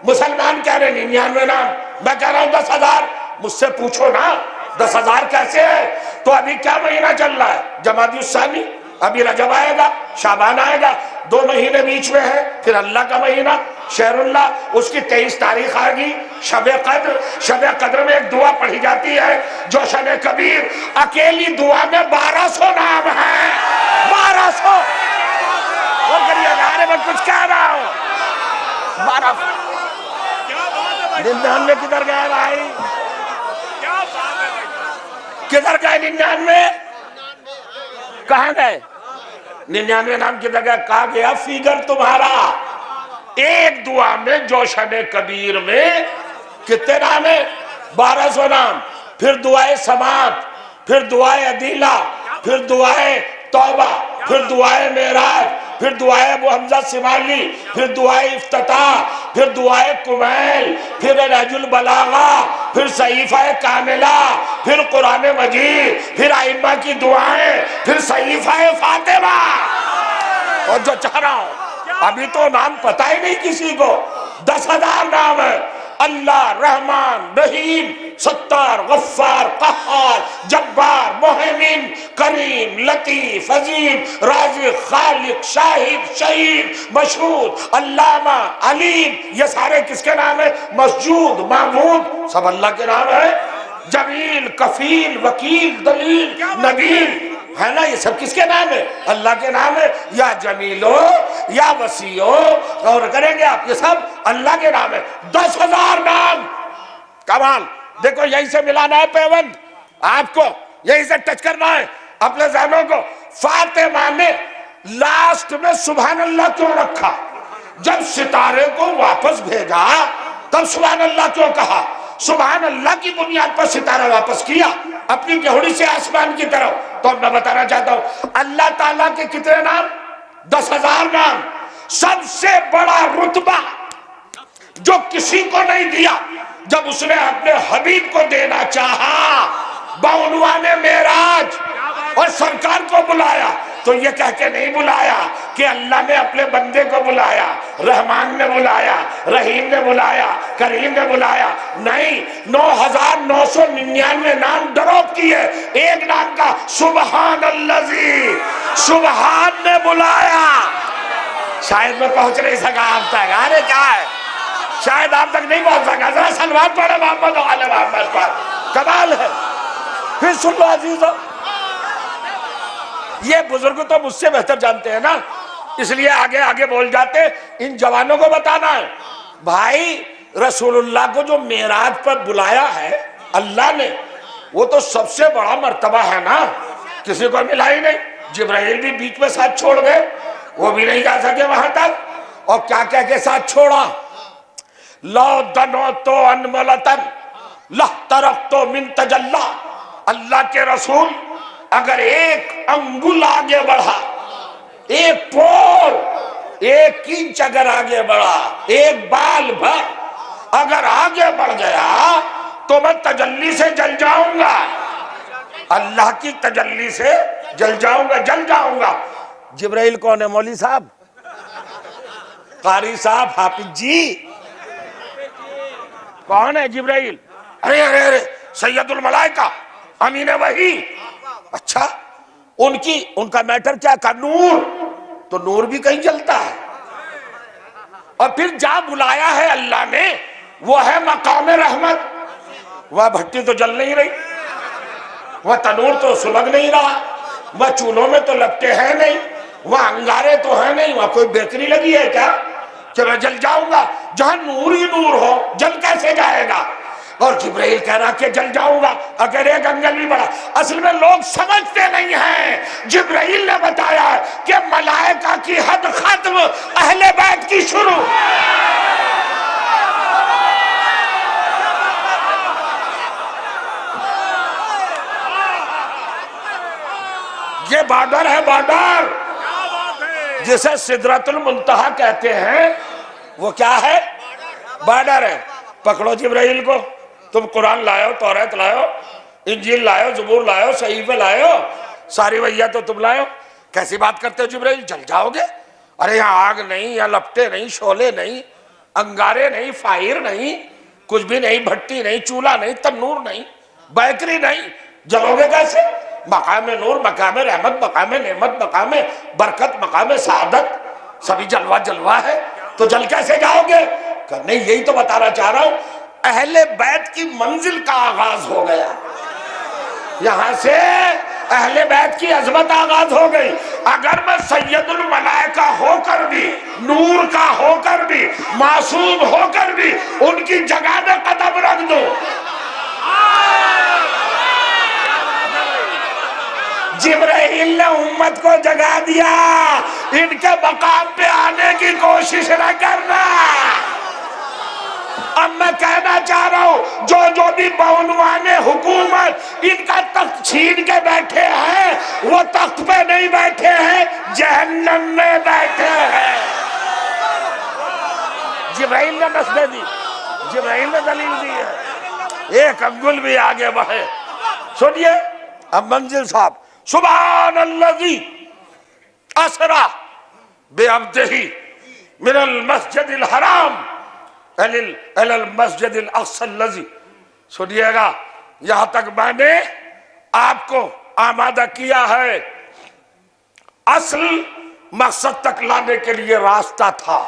Speaker 3: مسلمان کہہ رہے 99 نام، میں کہہ رہا ہوں 10,000۔ مجھ سے پوچھو نا 10,000 کیسے ہے؟ تو ابھی کیا مہینہ چل رہا ہے؟ جمادی الثانی، ابھی رجب آئے گا، شعبان آئے گا، 2 مہینے بیچ میں ہے، پھر اللہ کا مہینہ شہر اللہ، اس کی 23 تاریخ آئے گی، شب قدر۔ شب قدر میں ایک دعا پڑھی جاتی ہے جوشن کبیر، اکیلی دعا میں 1200 نام ہیں، 1200۔ اور کریے گا، میں کچھ کہہ رہا ہوں، 1200۔ 99 کدھر گئے بھائی؟ کدھر گئے 99؟ کہاں گئے 99 نام؟ کدھر گئے؟ کہا گیا فیگر تمہارا ایک دعا میں جوشن کبیر میں کتنے نام ہیں؟ 1200 نام۔ پھر دعائے سماعت، پھر دعائے عدیلہ، پھر دعائے توبہ، پھر دعائے معراج، پھر دعائے ابو حمزہ سمالی، پھر دعائے افتتاح، پھر دعائے کمیل، پھر نہج البلاغہ، پھر صحیفہ کاملہ، پھر قرآن مجید، پھر ائمہ کی دعائیں، پھر صحیفہ فاطمہ۔ اور جو چاہ رہا ہوں، ابھی تو نام پتہ ہی نہیں کسی کو، 10,000 نام ہے۔ اللہ، رحمان، رحیم، ستار، غفار، قہار، جبار، محیمن، کریم، لطیف، عظیم، رازق، خالق، شاہد، شہید، مشہود، علامہ، علیم، یہ سارے کس کے نام ہیں؟ مسجود، معبود، سب اللہ کے نام ہیں۔ جمیل، کفیل، وکیل، دلیل، نبیل، ہے نا، یہ سب کس کے نام ہے؟ اللہ کے نام ہے۔ یا جمیلو، یا وسیعو، غور کریں گے آپ، یہ سب اللہ کے نام ہے۔ 10,000 نام، کمال۔ دیکھو یہیں سے ملانا ہے پیوند آپ کو، یہیں سے ٹچ کرنا ہے اپنے ذہنوں کو۔ فاطمہ نے لاسٹ میں سبحان اللہ کیوں رکھا؟ جب ستارے کو واپس بھیجا تب سبحان اللہ کیوں کہا؟ سبحان اللہ کی بنیاد پر ستارہ واپس کیا اپنی گہوڑی سے آسمان کی طرف۔ تو میں بتانا چاہتا ہوں اللہ تعالیٰ کے کتنے نام؟ 10,000 نام۔ سب سے بڑا رتبہ جو کسی کو نہیں دیا، جب اس نے اپنے حبیب کو دینا چاہا بعنوان معراج اور سرکار کو بلایا، تو یہ کہہ کے نہیں بلایا کہ اللہ نے اپنے بندے کو بلایا، رحمان نے بلایا، رحیم نے بلایا، کریم نے بلایا، نہیں، 9999 نام ڈراپ کیے، ایک نام کا سبحان اللذی، سبحان نے بلایا۔ شاید میں پہنچ نہیں سکا آپ تک، ارے کیا ہے، شاید آپ تک نہیں پہنچ سکا، ذرا سلوات پڑھے محمد و آل محمد پر، کمال ہے۔ پھر سن لو عزیزو، یہ بزرگ تو مجھ سے بہتر جانتے ہیں نا، اس لیے آگے آگے بول جاتے، ان جوانوں کو بتانا ہے بھائی رسول اللہ کو جو معراج پر بلایا ہے اللہ نے، وہ تو سب سے بڑا مرتبہ ہے نا، کسی کو ملا ہی نہیں۔ جبرائیل بھی بیچ میں ساتھ چھوڑ گئے، وہ بھی نہیں جا سکے وہاں تک، اور کیا کہہ کے ساتھ چھوڑا، لو دنوتو انملتن لہترقتو من تجلہ، اللہ کے رسول اگر ایک انگل آگے بڑھا، ایک پور، ایک انچ اگر آگے بڑھا، ایک بال بھر اگر آگے بڑھ گیا تو میں تجلی سے جل جاؤں گا، اللہ کی تجلی سے جل جاؤں گا، جل جاؤں گا۔ جبرائیل کون ہے؟ مولوی صاحب، قاری صاحب، حافظ جی، کون ہے جبرائیل؟ ارے ارے ارے سید الملائکہ، امین وحی۔ اچھا، ان کا میٹر کیا کا نور، تو نور بھی کہیں جلتا ہے، اور پھر جا بلایا ہے اللہ نے وہ ہے مقام رحمت، وہ بھٹی تو جل نہیں رہی، وہ تنور تو سلگ نہیں رہا، وہ چولہوں میں تو لپٹے ہیں نہیں، وہ انگارے تو ہیں نہیں، وہاں کوئی بیکری لگی ہے کیا کہ میں جل جاؤں گا؟ جہاں نور ہی نور ہو جل کیسے جائے گا؟ اور جبرائیل کہہ رہا کہ جل جاؤں گا اگر ایک انگل بھی بڑھا۔ اصل میں لوگ سمجھتے نہیں ہیں، جبرائیل نے بتایا کہ ملائکہ کی حد ختم، اہل بیت کی شروع۔ یہ بارڈر ہے، بارڈر جسے سدرۃ المنتہا کہتے ہیں، وہ کیا ہے؟ بارڈر ہے۔ پکڑو جبرائیل کو، تم قرآن لائے، توریت لائے، انجیل لائے، زبور لائے، صحیفے لائے، ساری وحیاں تو تم لائے، کیسی بات کرتے ہو جبرائیل؟ جل جاؤ گے؟ ارے یہاں آگ نہیں، یہاں لپٹے نہیں، شعلے نہیں، انگارے نہیں، فائر نہیں، کچھ بھی نہیں، بھٹی نہیں، چولہا نہیں، تنور نہیں، بیکری نہیں، جلو گے کیسے؟ مقام نور، مقام رحمت، مقام نعمت، مقام برکت، مقام سعادت، سبھی جلوہ جلوہ ہے، تو جل کیسے جاؤ گے؟ کہ نہیں، یہی تو بتانا چاہ رہا ہوں، اہل بیت کی منزل کا آغاز ہو گیا، یہاں سے اہل بیت کی عظمت آغاز ہو گئی۔ اگر میں سید الملائکہ ہو کر بھی، نور کا ہو کر بھی، معصوم ہو کر بھی ان کی جگہ میں قدم رکھ دوں، جبرائیل نے امت کو جگا دیا، ان کے مقام پہ آنے کی کوشش نہ کرنا۔ اب میں کہنا چاہ رہا ہوں، جو بھی بعنوان حکومت ان کا تخت چھین کے بیٹھے ہیں، وہ تخت پہ نہیں بیٹھے ہیں، جہنم میں بیٹھے ہیں۔ جبرائیل نے نسبیں دی، جبرائیل نے دلیل دی ہے، ایک انگل بھی آگے بڑھے۔ سنیے اب منزل صاحب، سبحان الذی اسرا بعبدہ من المسجد الحرام الی المسجد الاقصی الذی، سنیے گا، یہاں تک میں نے آپ کو آمادہ کیا ہے، اصل مقصد تک لانے کے لیے راستہ تھا،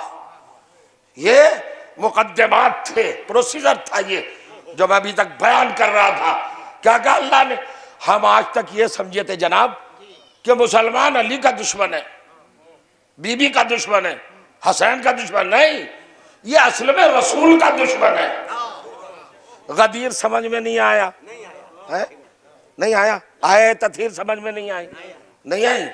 Speaker 3: یہ مقدمات تھے، پروسیجر تھا، یہ جو میں ابھی تک بیان کر رہا تھا۔ کیا کہا اللہ نے؟ ہم آج تک یہ سمجھے تھے جناب کہ مسلمان علی کا دشمن ہے، بی بی کا دشمن ہے، حسین کا دشمن، نہیں، یہ اصل میں رسول کا دشمن ہے۔ غدیر سمجھ میں نہیں آیا، نہیں آیا، آئے تطہیر سمجھ میں نہیں آئی، نہیں آئی،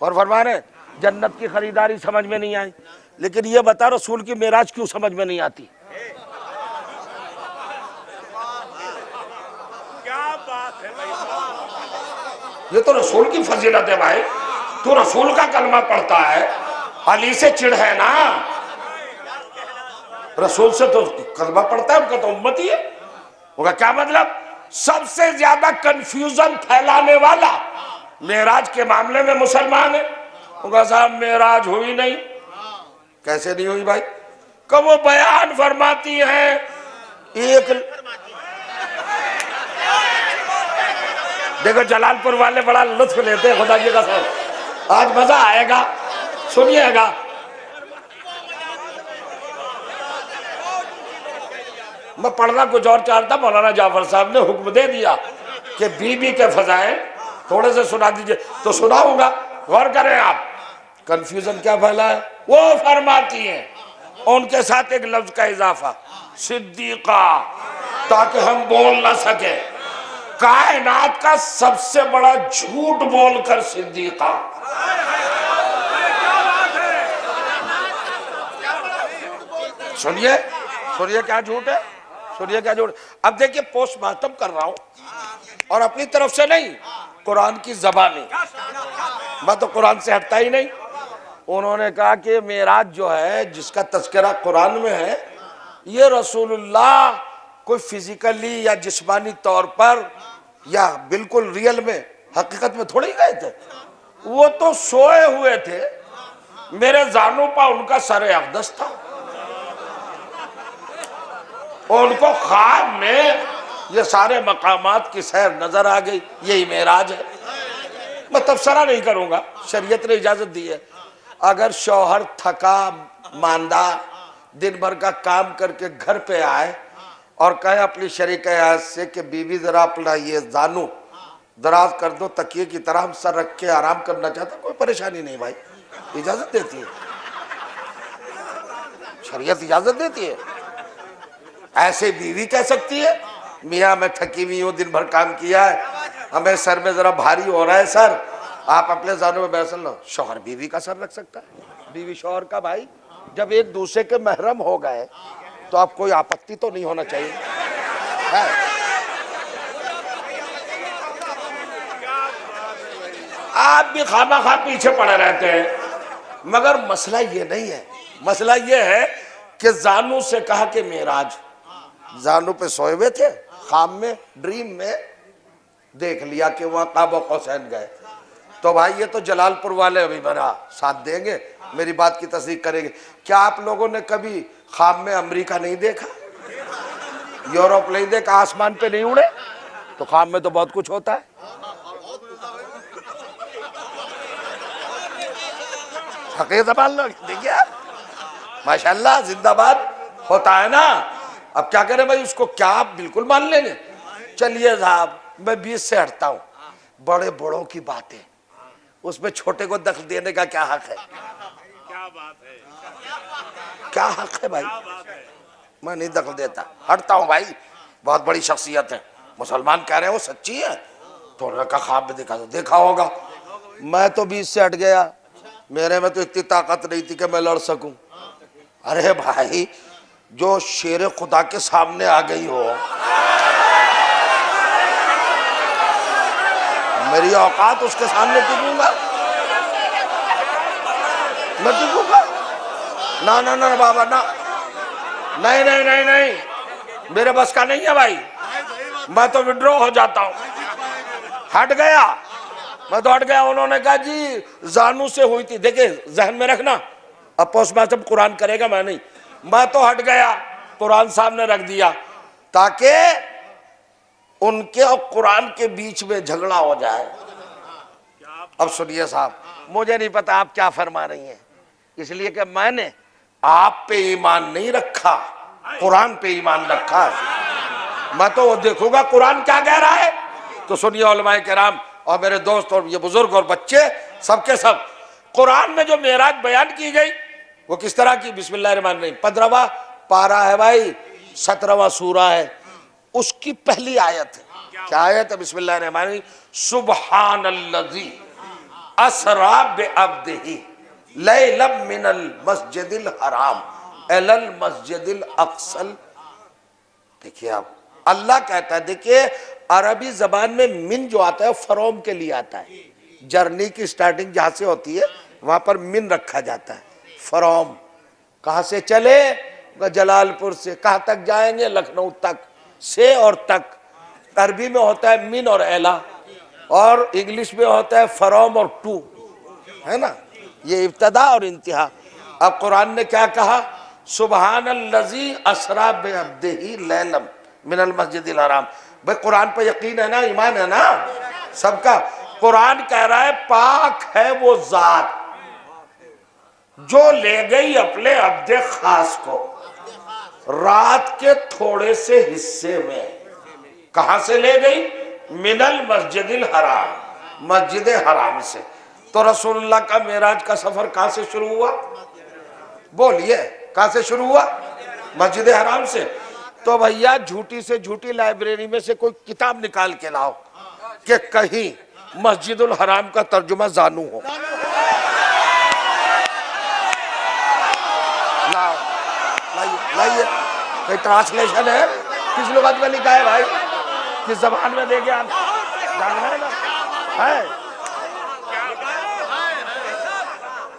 Speaker 3: اور فرما رہے جنت کی خریداری سمجھ میں نہیں آئی، لیکن یہ بتا رسول کی معراج کیوں سمجھ میں نہیں آتی؟ یہ تو رسول کی فضیلت ہے بھائی، تو رسول کا کلمہ پڑھتا ہے، علی سے چڑ ہے نا، رسول سے تو کلمہ پڑھتا ہے، ان کا تو امتی ہے، ان کا کیا مطلب؟ سب سے زیادہ کنفیوژن پھیلانے والا معراج کے معاملے میں مسلمان ہے۔ ان کا صاحب معراج ہوئی نہیں، کیسے نہیں ہوئی بھائی؟ کہ وہ بیان فرماتی ہیں ایک، دیکھو جلال پور والے بڑا لطف لیتے ہیں، خدا کی قسم آج مزہ آئے گا، سنیے گا۔ میں پڑھنا کچھ اور چاہتا، مولانا جعفر صاحب نے حکم دے دیا کہ بی بی کے فضائل تھوڑے سے سنا دیجئے، تو سناؤں گا، غور کریں آپ۔ کنفیوژن کیا پھیلا ہے؟ وہ فرماتی ہیں، ان کے ساتھ ایک لفظ کا اضافہ، صدیقہ، تاکہ ہم بول نہ سکے، کائنات کا سب سے بڑا جھوٹ بول کر صدیقہ۔ سنیے سنیے کیا جھوٹ ہے، سنیے کیا جھوٹ۔ اب دیکھیں پوسٹ مارٹم کر رہا ہوں، اور اپنی طرف سے نہیں، قرآن کی زبانی، میں تو قرآن سے ہٹتا ہی نہیں۔ انہوں نے کہا کہ معراج جو ہے جس کا تذکرہ قرآن میں ہے، یہ رسول اللہ کوئی فزیکلی یا جسمانی طور پر یا بالکل ریئل میں حقیقت میں تھوڑے ہی گئے تھے، وہ تو سوئے ہوئے تھے، میرے زانوں پا ان کا سر اقدس تھا، ان کو خواب میں یہ سارے مقامات کی سیر نظر آ گئی، یہی معراج ہے۔ میں تبصرہ نہیں کروں گا، شریعت نے اجازت دی ہے۔ اگر شوہر تھکا ماندہ دن بھر کا کام کر کے گھر پہ آئے اور کہے اپنی شریک حیات سے کہ بیوی ذرا اپنا یہ زانو دراز کر دو، تکیے کی طرح ہم سر رکھ کے آرام کرنا چاہتا، کوئی پریشانی نہیں بھائی، اجازت دیتی ہے، شریعت اجازت دیتی ہے۔ ایسے بیوی کہہ سکتی ہے میاں میں تھکی ہوئی ہوں، دن بھر کام کیا ہے، ہمیں سر میں ذرا بھاری ہو رہا ہے سر، آپ اپنے زانوں میں بیٹھ لو۔ شوہر بیوی کا سر رکھ سکتا ہے، بیوی شوہر کا۔ بھائی جب ایک دوسرے کے محرم ہو گئے تو آپ کوئی آپتی تو نہیں ہونا چاہیے ہے۔ آپ بھی خواہ خواہ پیچھے پڑے رہتے ہیں، مگر مسئلہ یہ نہیں ہے، مسئلہ یہ ہے کہ زانو سے کہا کہ معراج، زانو پہ سوئے ہوئے تھے، خواب میں ڈریم میں دیکھ لیا کہ وہاں قاب قوسین گئے، تو بھائی یہ تو جلال پور والے ابھی میرا ساتھ دیں گے، میری بات کی تصدیق کریں گے۔ کیا آپ لوگوں نے کبھی خواب میں امریکہ نہیں دیکھا، یورپ نہیں دیکھا، آسمان پہ نہیں اڑے؟ تو خواب میں تو بہت کچھ ہوتا ہے۔ حقیقت زبان لوگ دیکھیے آپ، ماشاءاللہ زندہ باد ہوتا ہے نا۔ اب کیا کریں بھائی، اس کو کیا آپ بالکل مان لیں گے؟ چلیے صاحب میں 20 سے ہٹتا ہوں، بڑے بڑوں کی باتیں، اس میں چھوٹے کو دخل دینے کا کیا حق ہے؟
Speaker 2: کیا بات ہے،
Speaker 3: کیا حق ہے بھائی؟ میں نہیں دخل دیتا، ہٹتا ہوں بھائی، بہت بڑی شخصیت ہے، مسلمان کہہ رہے ہیں وہ سچی ہے، تو انہوں نے کہا خواب میں دیکھا، تو دیکھا ہوگا۔ میں تو 20 سے ہٹ گیا، میرے میں تو اتنی طاقت نہیں تھی کہ میں لڑ سکوں۔ ارے بھائی جو شیر خدا کے سامنے آ گئی ہو، میری اوقات اس کے سامنے ٹکوں گا، میں ٹکوں گا؟ نہ نہ نہ بابا نہ، نہیں نہیں نہیں نہیں، میرے بس کا نہیں ہے بھائی، میں تو وڈرو ہو جاتا ہوں، ہٹ گیا، میں تو ہٹ گیا۔ انہوں نے کہا جی زانو سے ہوئی تھی، دیکھیں ذہن میں رکھنا، اب پوسٹ مارٹم قرآن کرے گا، میں نہیں، میں تو ہٹ گیا، قرآن سامنے رکھ دیا تاکہ ان کے اور قرآن کے بیچ میں جھگڑا ہو جائے۔ اب سنیے صاحب، مجھے نہیں پتا آپ کیا فرما رہی ہیں، اس لیے کہ میں نے آپ پہ ایمان نہیں رکھا، قرآن پہ ایمان رکھا ہے۔ میں تو وہ دیکھوں گا قرآن کیا کہہ رہا ہے۔ تو سنیے علماء کرام اور میرے دوست اور یہ بزرگ اور بچے سب کے سب، قرآن میں جو معراج بیان کی گئی وہ کس طرح کی؟ بسم اللہ الرحمن الرحیم، 15واں پارہ ہے بھائی، 17واں سورہ ہے، اس کی پہلی آیت ہے۔ کیا آیت ہے؟ بسم اللہ الرحمن الرحیم، سبحان الذی اسری بعبدہ لیلا من المسجد الحرام الی المسجد الاقصی۔ دیکھیے آپ، اللہ کہتا ہے، دیکھیے عربی زبان میں من جو آتا ہے فروم کے لیے آتا ہے، جرنی کی سٹارٹنگ جہاں سے ہوتی ہے وہاں پر من رکھا جاتا ہے، فرام. کہاں سے چلے؟ جلال پور سے. کہاں تک جائیں گے؟ لکھنؤ تک. سے اور تک عربی میں ہوتا ہے من اور اعلیٰ، اور انگلش میں ہوتا ہے فرام اور ٹو، ہے نا؟ یہ ابتدا اور انتہا. اب قرآن نے کیا کہا؟ سبحان الذی اسریٰ بعبدہ لیلا من المسجد الحرام. بھئی قرآن پہ یقین ہے نا، ایمان ہے نا سب کا؟ قرآن کہہ رہا ہے پاک ہے وہ ذات جو لے گئی اپنے عبد خاص کو رات کے تھوڑے سے حصے میں. کہاں سے لے گئی؟ من المسجد الحرام، مسجد حرام سے. تو رسول اللہ کا معراج کا سفر کہاں سے شروع ہوا؟ بولیے کہاں سے شروع ہوا؟ مسجد حرام سے. تو بھیا جھوٹی سے جھوٹی لائبریری میں سے کوئی کتاب نکال کے لاؤ کہ کہیں مسجد الحرام کا ترجمہ زانو ہو. لاؤ لائیے. کوئی ٹرانسلیشن ہے؟ کس لغت میں لکھا ہے بھائی؟ کس زبان میں دے گے آپ؟ جاننا ہے نا؟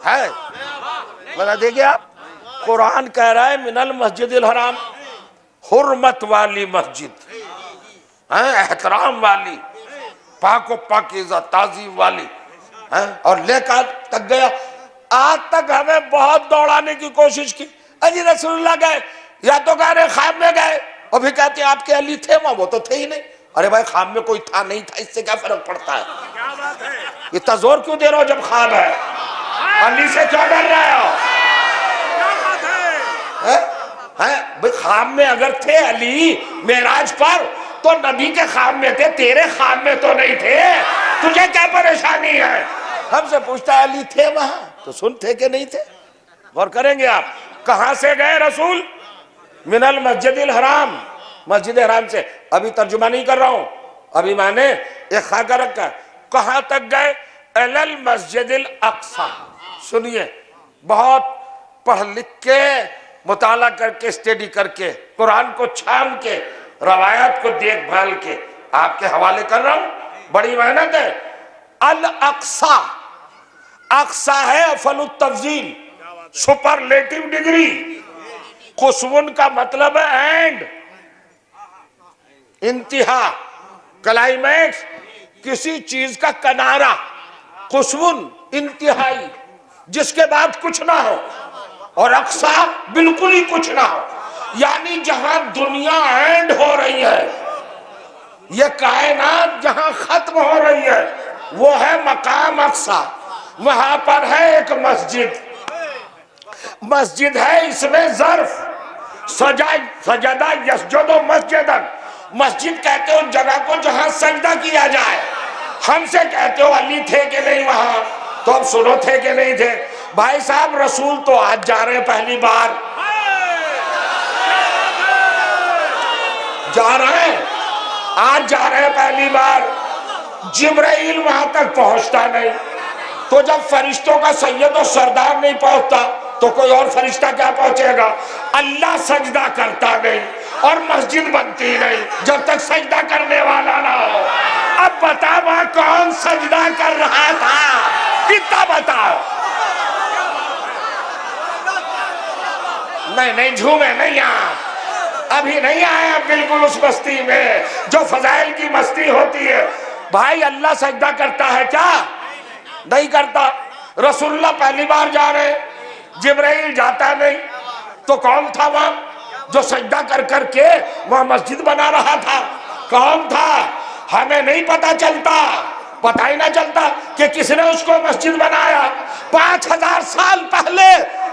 Speaker 3: ہے بتا دے گے آپ. قرآن کہہ رہا ہے من المسجد الحرام، حرمت والی مسجد، احترام والی، پاک و پاکیزہ تعظیم والی. اور لے کر تک گیا. آج تک ہمیں بہت دوڑانے کی کوشش کی. اجی رسول اللہ گئے، یا تو کہہ رہے خواب میں گئے، اور پھر کہتے ہیں آپ کے علی تھے وہاں، وہ تو تھے ہی نہیں. ارے بھائی خواب میں کوئی تھا نہیں تھا، اس سے کیا فرق پڑتا ہے؟ اتنا زور کیوں دے رہا ہو جب خواب ہے؟ علی سے کیوں ڈر رہے ہو؟ بھئی خواب میں اگر تھے علی معراج پر تو نبی کے خواب میں تھے، تیرے خواب میں تو نہیں تھے. تجھے کیا پریشانی ہے؟ ہم سے پوچھتا ہے علی تھے وہاں تو سن تھے کہ نہیں تھے؟ غور کریں گے آپ. کہاں سے گئے رسول؟ من المسجد الحرام، مسجد حرام سے. ابھی ترجمہ نہیں کر رہا ہوں، ابھی میں نے ایک خاکہ رکھا. کہاں تک گئے؟ الی المسجد الاقصی. سنیے، بہت پڑھ لکھ کے مطالعہ کر کے اسٹڈی کر کے قرآن کو چھان کے روایات کو دیکھ بھال کے آپ کے حوالے کر رہا ہوں. بڑی محنت ہے. الاقصی، اقصی ہے افعل التفضیل، سپرلیٹو ڈگری. قصون کا مطلب ہے اینڈ، انتہا، کلائمیکس، کسی چیز کا کنارہ. قصون انتہائی، جس کے بعد کچھ نہ ہو. اور اقصی بالکل ہی کچھ نہ ہو، یعنی جہاں دنیا اینڈ ہو رہی ہے، یہ کائنات جہاں ختم ہو رہی ہے، وہ ہے مقام اقصی. وہاں پر ہے ایک مسجد. مسجد ہے اس میں ظرف. سجدہ یسجد مسجدا. مسجد کہتے ہو ان جگہ کو جہاں سجدہ کیا جائے. ہم سے کہتے ہو علی تھے کہ نہیں وہاں، تو اب سنو تھے کہ نہیں تھے. بھائی صاحب رسول تو آج جا رہے ہیں پہلی بار، جا رہے ہیں آج جا رہے ہیں پہلی بار. جبرائیل وہاں تک پہنچتا نہیں، تو جب فرشتوں کا سید و سردار نہیں پہنچتا تو کوئی اور فرشتہ کیا پہنچے گا؟ اللہ سجدہ کرتا نہیں اور مسجد بنتی نہیں جب تک سجدہ کرنے والا نہ ہو. اب بتا وہاں کون سجدہ کر رہا تھا؟ کتنا بتاؤ. نہیں جھومے نہیں آپ، ابھی نہیں آئے آپ بالکل اس مستی میں جو فضائل کی مستی ہوتی ہے. بھائی اللہ سجدہ کرتا ہے کیا؟ نہیں کرتا. رسول اللہ پہلی بار جا رہے، جبرائیل جاتا نہیں، تو کون تھا وہاں جو سجدہ کر کر کے وہاں مسجد بنا رہا تھا؟ کون تھا؟ ہمیں نہیں پتا چلتا، پتہ ہی نہ چلتا کہ کس نے اس کو مسجد بنایا. 5000 سال پہلے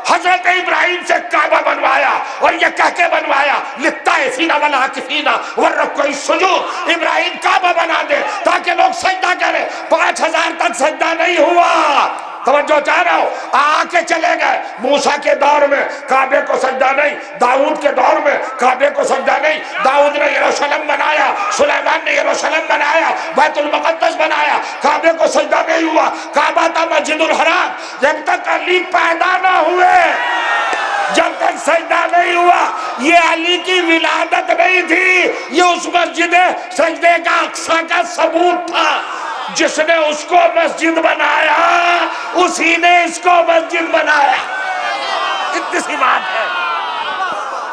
Speaker 3: حضرت ابراہیم سے کعبہ بنوایا، اور یہ کہہ کے بنوایا للطائفین والعاکفین والرکع السجود. ابراہیم کعبہ بنا دے تاکہ لوگ سجدہ کریں. 5000 تک سجدہ نہیں ہوا. توجہ چاہ رہا ہو؟ آ کے چلے گئے. موسیٰ کے دور میں کعبے کو سجدہ نہیں، داؤد کے دور میں کعبے کو سجدہ نہیں. داؤد نے یروشلم بنایا، سلیمان نے یروشلم بنایا، بیت المقدس بنایا، کعبے کو سجدہ نہیں ہوا. کعبہ تھا مسجد الحرام. جب تک علی پیدا نہ ہوئے، جب تک سجدہ نہیں ہوا، یہ علی کی ولادت نہیں تھی، یہ اس مسجد سجدے کا اقصی کا ثبوت تھا. جس نے اس کو مسجد بنایا اسی نے اس کو مسجد بنایا. اتنی سی بات ہے،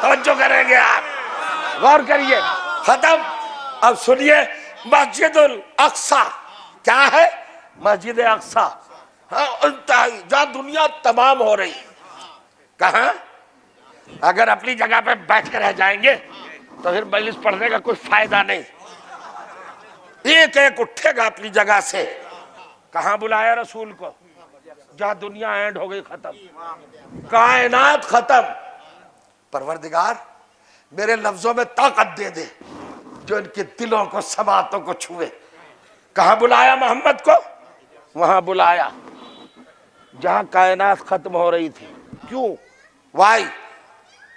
Speaker 3: توجہ کریں گے آپ، غور کریے، ختم۔ اب سنیے، مسجد الاقصی کیا ہے؟ مسجد اقصی، ہاں، انتہائی جہاں دنیا تمام ہو رہی، کہاں؟ اگر اپنی جگہ پہ بیٹھ کے رہ جائیں گے تو پھر مجلس پڑھنے کا کوئی فائدہ نہیں، ایک ایک اٹھے گا اپنی جگہ سے۔ کہاں بلایا رسول کو؟ جہاں دنیا اینڈ ہو گئی، ختم، کائنات ختم۔ پروردگار میرے لفظوں میں طاقت دے دے جو ان کے دلوں کو، سماعتوں کو چھوئے۔ کہاں بلایا محمد کو؟ وہاں بلایا جہاں کائنات ختم ہو رہی تھی۔ کیوں؟ وائی،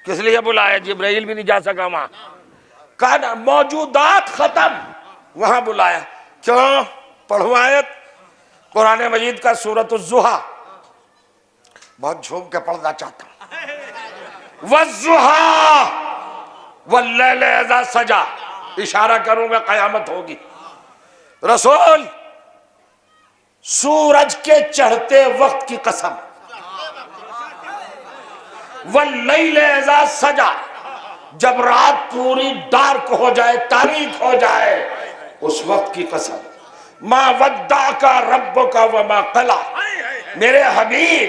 Speaker 3: کس لیے بلایا؟ جبرائیل بھی نہیں جا سکا وہاں، کہنا موجودات ختم، وہاں بلایا۔ کیوں؟ پڑھو آیت قرآن مجید کا سورۃ الضحیٰ، بہت جھوم کے پڑھنا چاہتا ہوں۔ والضحیٰ واللیل اذا سجا، اشارہ کروں گا قیامت ہوگی۔ رسول، سورج کے چڑھتے وقت کی قسم، واللیل اذا سجا، جب رات پوری ڈارک ہو جائے، تاریک ہو جائے، اس وقت کی قسم۔ ما ودعک ربک وما قلی، میرے حبیب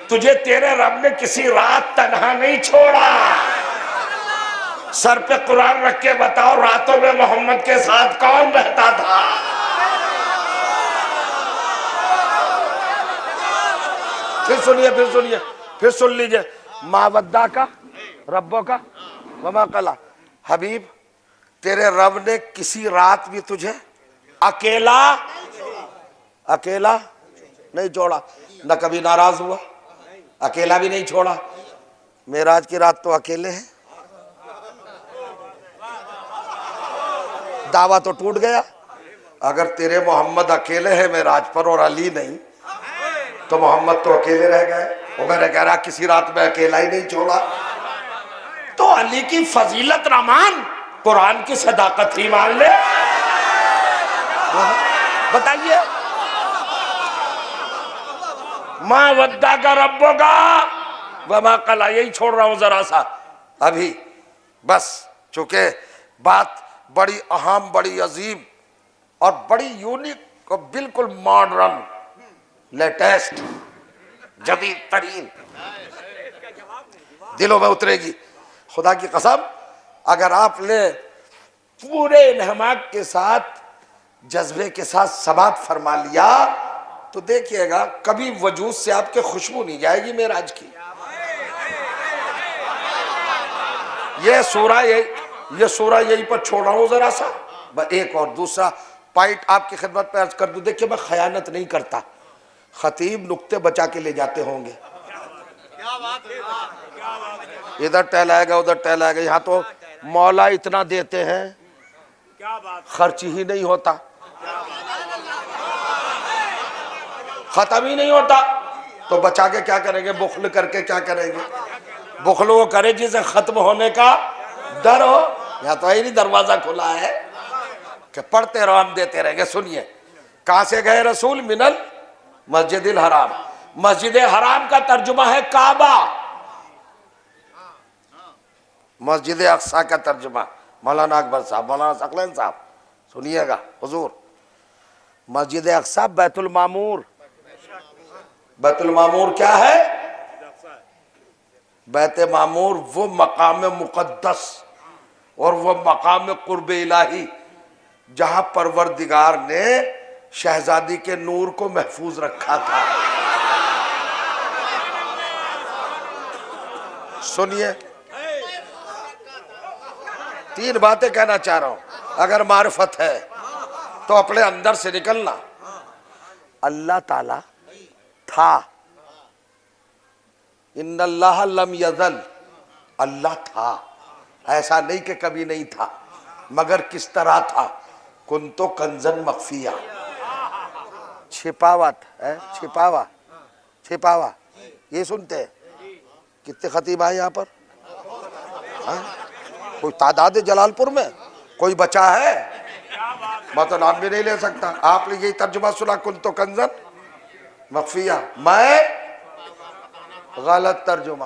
Speaker 3: تجھے تیرے رب نے کسی رات تنہا نہیں چھوڑا۔ سر پہ قرآن رکھ کے بتاؤ، راتوں میں محمد کے ساتھ کون رہتا تھا؟ پھر سنیے، پھر سنیے، پھر سن لیجئے، ما ودعک ربک وما قلی، حبیب تیرے رب نے کسی رات بھی تجھے اکیلا نہیں چھوڑا، نہ کبھی ناراض ہوا، اکیلا بھی نہیں چھوڑا۔ معراج کی رات تو اکیلے ہیں، دعویٰ تو ٹوٹ گیا۔ اگر تیرے محمد اکیلے ہیں معراج پر اور علی نہیں، تو محمد تو اکیلے رہ گئے۔ وہ میں نے کہہ رہا کسی رات میں اکیلا ہی نہیں چھوڑا، تو علی کی فضیلت نہ مان، قرآن کی صداقت ہی مان لے۔ بتائیے، ما ودعک ربک وما قلی، یہی چھوڑ رہا ہوں ذرا سا ابھی، بس چونکہ بات بڑی اہم، بڑی عظیم اور بڑی یونیک اور بالکل ماڈرن، لیٹسٹ، جدید ترین دلوں میں اترے گی۔ خدا کی قسم، اگر آپ نے پورے انہماک کے ساتھ، جذبے کے ساتھ سماعت فرما لیا تو دیکھیے گا کبھی وجود سے آپ کے خوشبو نہیں جائے گی معراج کی۔ یہ سورہ یہی پر چھوڑ رہا ہوں ذرا سا، ایک اور دوسرا پوائنٹ آپ کی خدمت پہ عرض کر دوں۔ دیکھیے میں خیانت نہیں کرتا، خطیب نکتے بچا کے لے جاتے ہوں گے، ادھر ٹہلائے گا ادھر ٹہلائے گا، یہاں تو مولا اتنا دیتے ہیں خرچ ہی نہیں ہوتا، ختم ہی نہیں ہوتا، تو بچا کے کیا کریں گے؟ بخل کر کے کیا کریں گے؟ بخل وہ کرے جسے ختم ہونے کا ڈر ہو۔ یہاں تو ہی نہیں دروازہ کھلا ہے کہ پڑھتے رہو، ہم دیتے رہیں گے۔ سنیے، کہاں سے گئے رسول؟ من المسجد الحرام، مسجد حرام کا ترجمہ ہے کعبہ، مسجد اقصی کا ترجمہ مولانا اکبر صاحب، مولانا ثقلین صاحب سنیے گا حضور، مسجد اقصی بیت المعمور۔ بیت المعمور کیا ہے؟ بیت معمور وہ مقام مقدس اور وہ مقام قرب الہی جہاں پروردگار نے شہزادی کے نور کو محفوظ رکھا تھا۔ سنیے، تین باتیں کہنا چاہ رہا ہوں، اگر معرفت ہے تو اپنے اندر سے نکلنا۔ اللہ تعالی تھا، ان اللہ لم یزل، اللہ تھا، ایسا نہیں کہ کبھی نہیں تھا، مگر کس طرح تھا؟ کنتو کنزن مخفیہ، چھپا ہوا ہے، چھپاوا، یہ سنتے ہیں کتنے خطیب آئے یہاں پر؟ کوئی تعداد جلال پور میں کوئی بچا ہے؟ میں تو نام بھی نہیں لے سکتا۔ آپ نے یہی ترجمہ سنا، کنتو کنزن مخفیہ، میں غلط ترجمہ،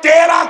Speaker 1: 13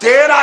Speaker 1: 13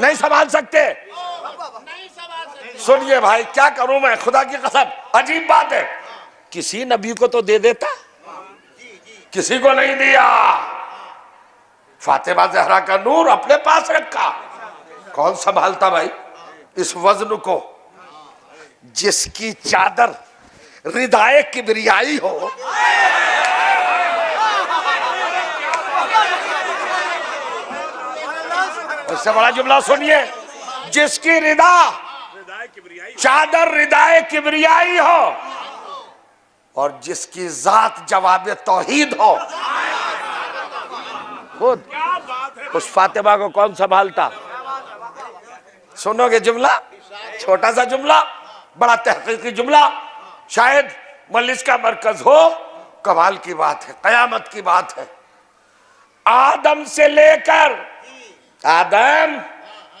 Speaker 3: نہیں سنبھال سکتے؟ سنیے بھائی، کیا کروں میں، خدا کی قسم عجیب بات ہے، کسی نبی کو تو دے دیتا، کسی کو نہیں دیا۔ فاطمہ زہرا کا نور اپنے پاس رکھا، کون سنبھالتا بھائی اس وزن کو؟ جس کی چادر ردائے کبریائی ہو، اس سے بڑا جملہ سنیے، جس کی چادر ردائے کبریائی ہو اور جس کی ذات جواب توحید ہو، خود اس فاطمہ کو کون سنبھالتا؟ سنو گے جملہ، چھوٹا سا جملہ، بڑا تحقیقی جملہ، شاید مجلس کا مرکز ہو، کمال کی بات ہے، قیامت کی بات ہے۔ آدم سے لے کر آدم،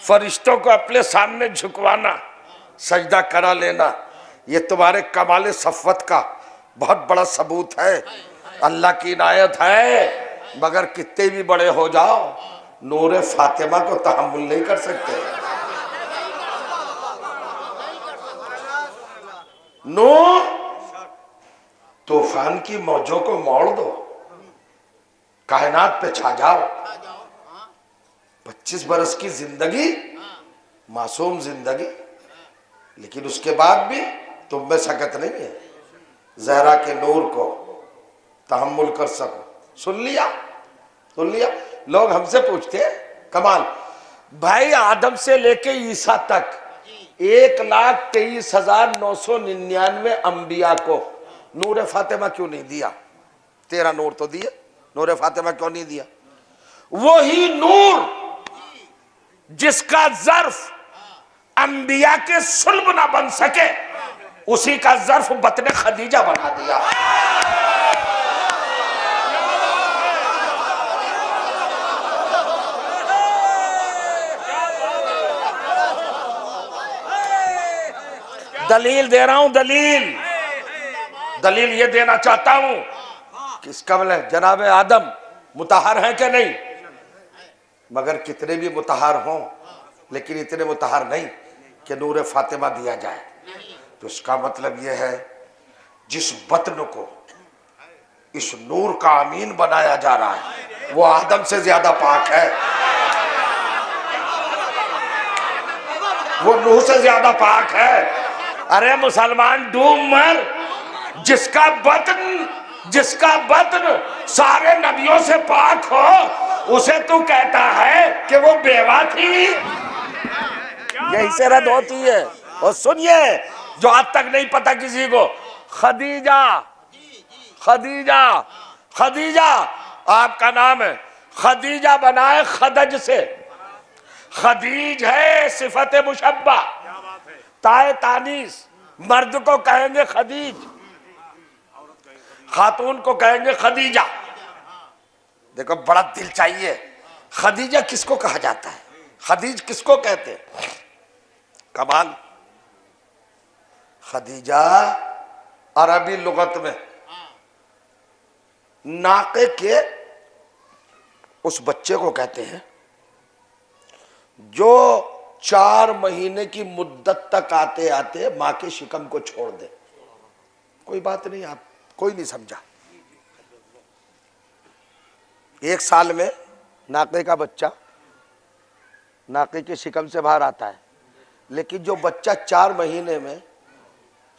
Speaker 3: فرشتوں کو اپنے سامنے جھکوانا، سجدہ کرا لینا، یہ تمہارے کمال صفوت کا بہت بڑا ثبوت ہے، اللہ کی عنایت ہے۔ مگر کتنے بھی بڑے ہو جاؤ، نور فاطمہ کو تحمل نہیں کر سکتے۔ نور طوفان کی موجوں کو موڑ دو، کائنات پہ چھا جاؤ۔ 25 برس کی زندگی، معصوم زندگی، لیکن اس کے بعد بھی تم میں سکت نہیں ہے، زہرا کے نور کو تحمل کر سکو۔ سن لیا؟ لوگ ہم سے پوچھتے ہیں کمال بھائی، آدم سے لے کے عیسیٰ تک 1,23,999 انبیاء کو نور فاطمہ کیوں نہیں دیا؟ تیرا نور تو دیا، نور فاطمہ کیوں نہیں دیا؟ وہی نور جس کا ظرف انبیاء کے صلب نہ بن سکے، اسی کا ظرف بطن خدیجہ بنا دیا۔ دلیل دے رہا ہوں، دلیل یہ دینا چاہتا ہوں کہ اس قبل جناب آدم مطہر ہیں کہ نہیں؟ مگر کتنے بھی مطہر ہوں، لیکن اتنے مطہر نہیں کہ نور فاطمہ دیا جائے۔ تو اس کا مطلب یہ ہے جس بطن کو اس نور کا امین بنایا جا رہا ہے وہ آدم سے زیادہ پاک ہے، وہ نوح سے زیادہ پاک ہے۔ ارے مسلمان ڈوب مر، جس کا بطن سارے نبیوں سے پاک ہو، اسے تو کہتا ہے کہ وہ بیوہ تھی، یہی سے رد ہوتی ہے۔ اور سنیے، جو آج تک نہیں پتا کسی کو، خدیجہ آپ کا نام ہے، خدیجہ بنا ہے خدج سے، خدیج ہے صفت مشبہ، تائے تانیث، مرد کو کہیں گے خدیج، خاتون کو کہیں گے خدیجہ۔ دیکھو بڑا دل چاہیے، خدیجہ کس کو کہا جاتا ہے، خدیج کس کو کہتے ہیں؟ کمال، خدیجہ عربی لغت میں ناقے کے اس بچے کو کہتے ہیں جو 4 مہینے کی مدت تک آتے آتے ماں کے شکم کو چھوڑ دے۔ کوئی بات نہیں، آپ کوئی نہیں سمجھا، 1 سال میں ناقے کا بچہ ناقے کے شکم سے باہر آتا ہے، لیکن جو بچہ 4 مہینے میں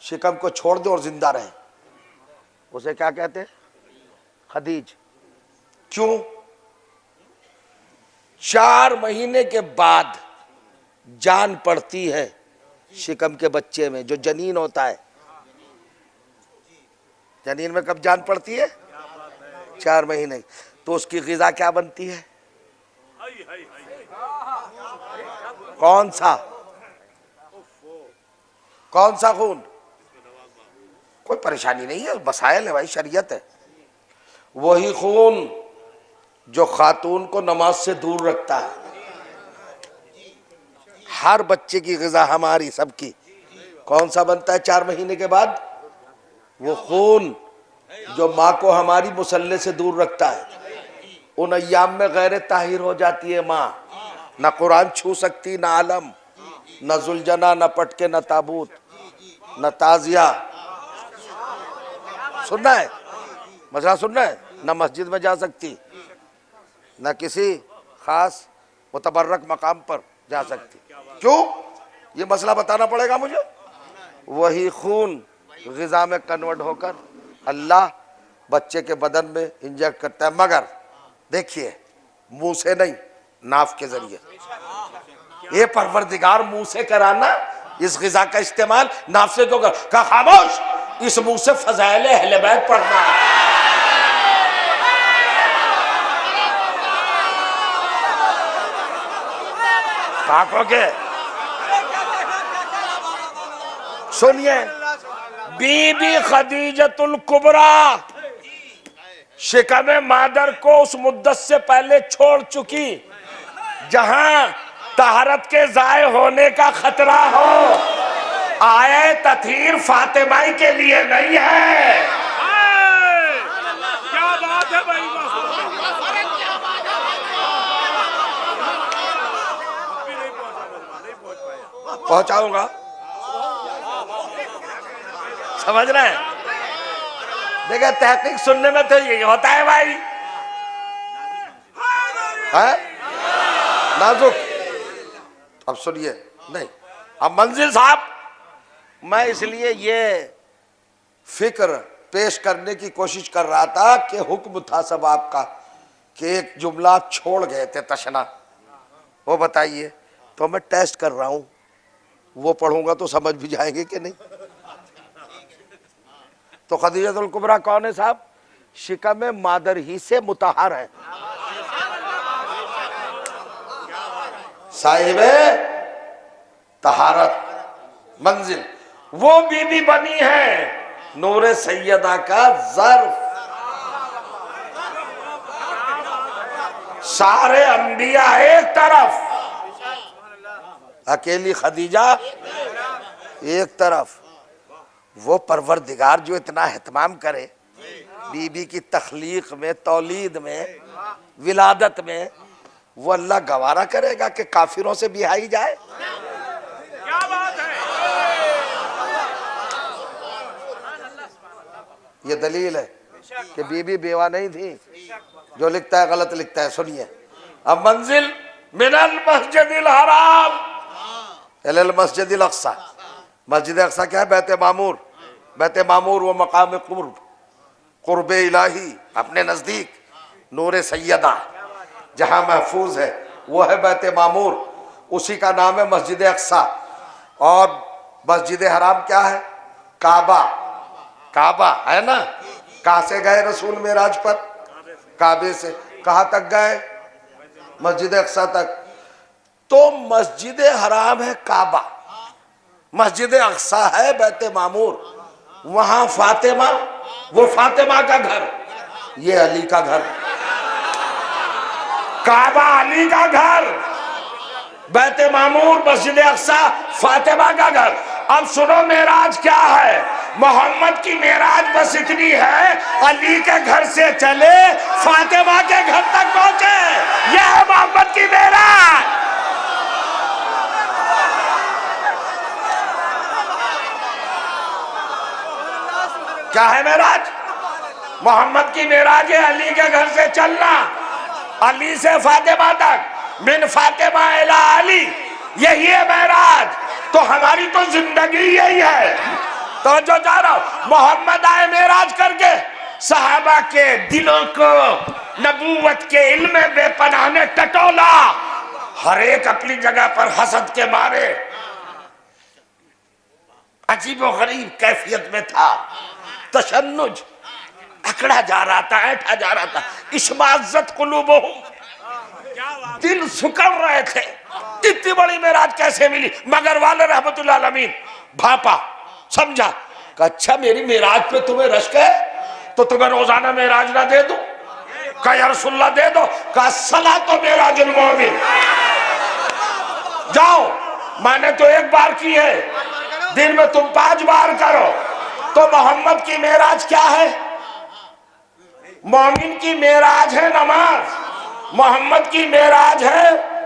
Speaker 3: شکم کو چھوڑ دے اور زندہ رہے، اسے کیا کہتے ہیں؟ خدیج۔ کیوں؟ 4 مہینے کے بعد جان پڑتی ہے شکم کے بچے میں، جو جنین ہوتا ہے، جنین میں کب جان پڑتی ہے؟ 4 مہینے۔ تو اس کی غذا کیا بنتی ہے؟ کون سا خون؟ کوئی پریشانی نہیں ہے، مسائل ہے بھائی، شریعت ہے۔ وہی خون جو خاتون کو نماز سے دور رکھتا ہے۔ ہر بچے کی غذا ہماری سب کی کون سا بنتا ہے 4 مہینے کے بعد؟ وہ خون جو ماں کو ہماری مسلح سے دور رکھتا ہے۔ ان ایام میں غیر طاہر ہو جاتی ہے ماں،
Speaker 1: نہ قرآن چھو سکتی نہ علم، نہ زلجنا نہ پٹکے نہ تابوت نہ تعزیہ، سننا ہے مسئلہ سننا ہے، نہ مسجد میں جا سکتی نہ کسی خاص متبرک مقام پر جا سکتی. کیوں؟ یہ مسئلہ بتانا پڑے گا مجھے. وہی خون غذا میں کنورٹ ہو کر اللہ بچے کے بدن میں انجیکٹ کرتا ہے، مگر دیکھیے منہ سے نہیں، ناف کے ذریعے. یہ پروردگار منہ سے کرانا، اس غذا کا استعمال ناف سے کیوں کر؟ کہا خاموش، اس منہ سے فضائل اہل بیت پڑھنا ہے. کہا کہ سنیے، بی بی خدیجۃ الکبریٰ شکم مادر کو اس مدت سے پہلے چھوڑ چکی جہاں طہارت کے ضائع ہونے کا خطرہ ہو. آیے تطہیر فاطمہ کے لیے نہیں ہے.
Speaker 2: کیا بات ہے بھائی،
Speaker 1: پہنچاؤں گا، سمجھ رہے ہیں؟ دیکھیں تحقیق سننے میں تو یہی ہوتا ہے بھائی، نازک. اب سنیے، نہیں اب منزل صاحب، میں اس لیے یہ فکر پیش کرنے کی کوشش کر رہا تھا کہ حکم تھا سب آپ کا کہ ایک جملہ چھوڑ گئے تھے تشنا، وہ بتائیے. تو میں ٹیسٹ کر رہا ہوں، وہ پڑھوں گا تو سمجھ بھی جائیں گے کہ نہیں. تو خدیجۃ الکبریٰ کون ہے صاحب؟ شکم مادر ہی سے مطہر ہے، صاحب طہارت منزل. وہ بی بی بنی ہے نور سیدہ کا ظرف. سارے انبیاء ایک طرف، اکیلی خدیجہ ایک طرف. وہ پروردگار جو اتنا اہتمام کرے بی بی کی تخلیق میں، تولید میں، ولادت میں، وہ اللہ گوارا کرے گا کہ کافروں سے بہائی جائے؟
Speaker 2: کیا بات ہے.
Speaker 1: یہ دلیل ہے کہ بی بی بیوہ نہیں تھی. جو لکھتا ہے غلط لکھتا ہے. سنیے، اب منزل من المسجد الحرام الی المسجد الاقصی. مسجد اقصی کیا ہے؟ بیت معمور. بیت معمور وہ مقام قرب الہی، اپنے نزدیک نور سیدہ جہاں محفوظ ہے وہ ہے بیت معمور. اسی کا نام ہے مسجد اقصی. اور مسجد حرام کیا ہے؟ کعبہ. کعبہ ہے نا. کہاں سے گئے رسول معراج پر؟ کعبے سے. کہاں تک گئے؟ مسجد اقصی تک. تو مسجد حرام ہے کعبہ، مسجد اقصی ہے بیت معمور. وہاں فاطمہ، وہ فاطمہ کا گھر، یہ علی کا گھر. کعبہ علی کا گھر، بیت معمور مسجد اقصی فاطمہ کا گھر. اب سنو معراج کیا ہے. محمد کی معراج بس اتنی ہے، علی کے گھر سے چلے فاطمہ کے گھر تک پہنچے. یہ ہے محمد کی معراج. کیا ہے معراج؟ محمد کی معراج ہے علی کے گھر سے چلنا، علی سے فاطمہ تک، من فاطمہ الی علی. یہی ہے معراج. تو ہماری تو زندگی یہی ہے. تو جو جا رہا ہوں، محمد آئے معراج کر کے، صحابہ کے دلوں کو نبوت کے علم بے پناہ نے ٹٹولا. ہر ایک اپنی جگہ پر حسد کے مارے عجیب و غریب کیفیت میں تھا. تشنج اکڑا جا رہا تھا، ایٹھا جا رہا تھا. اشمعزت قلوبہم، دل سکڑ رہے تھے. اتنی بڑی معراج کیسے ملی؟ مگر والے رحمت اللہ علیہ بھاپا سمجھا کہ اچھا میری معراج پہ تمہیں رشک ہے تو تمہیں روزانہ معراج نہ دے دوں؟ کہ یا رسول اللہ دے دو. کہ الصلاۃ معراج المومن. جاؤ، میں نے تو ایک بار کی ہے، دن میں تم 5 بار کرو. تو محمد کی معراج کیا ہے؟ مومن کی معراج ہے نماز، محمد کی معراج ہے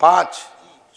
Speaker 3: 5,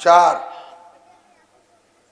Speaker 3: 4,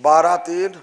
Speaker 3: 12 3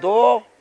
Speaker 3: 2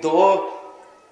Speaker 1: 2,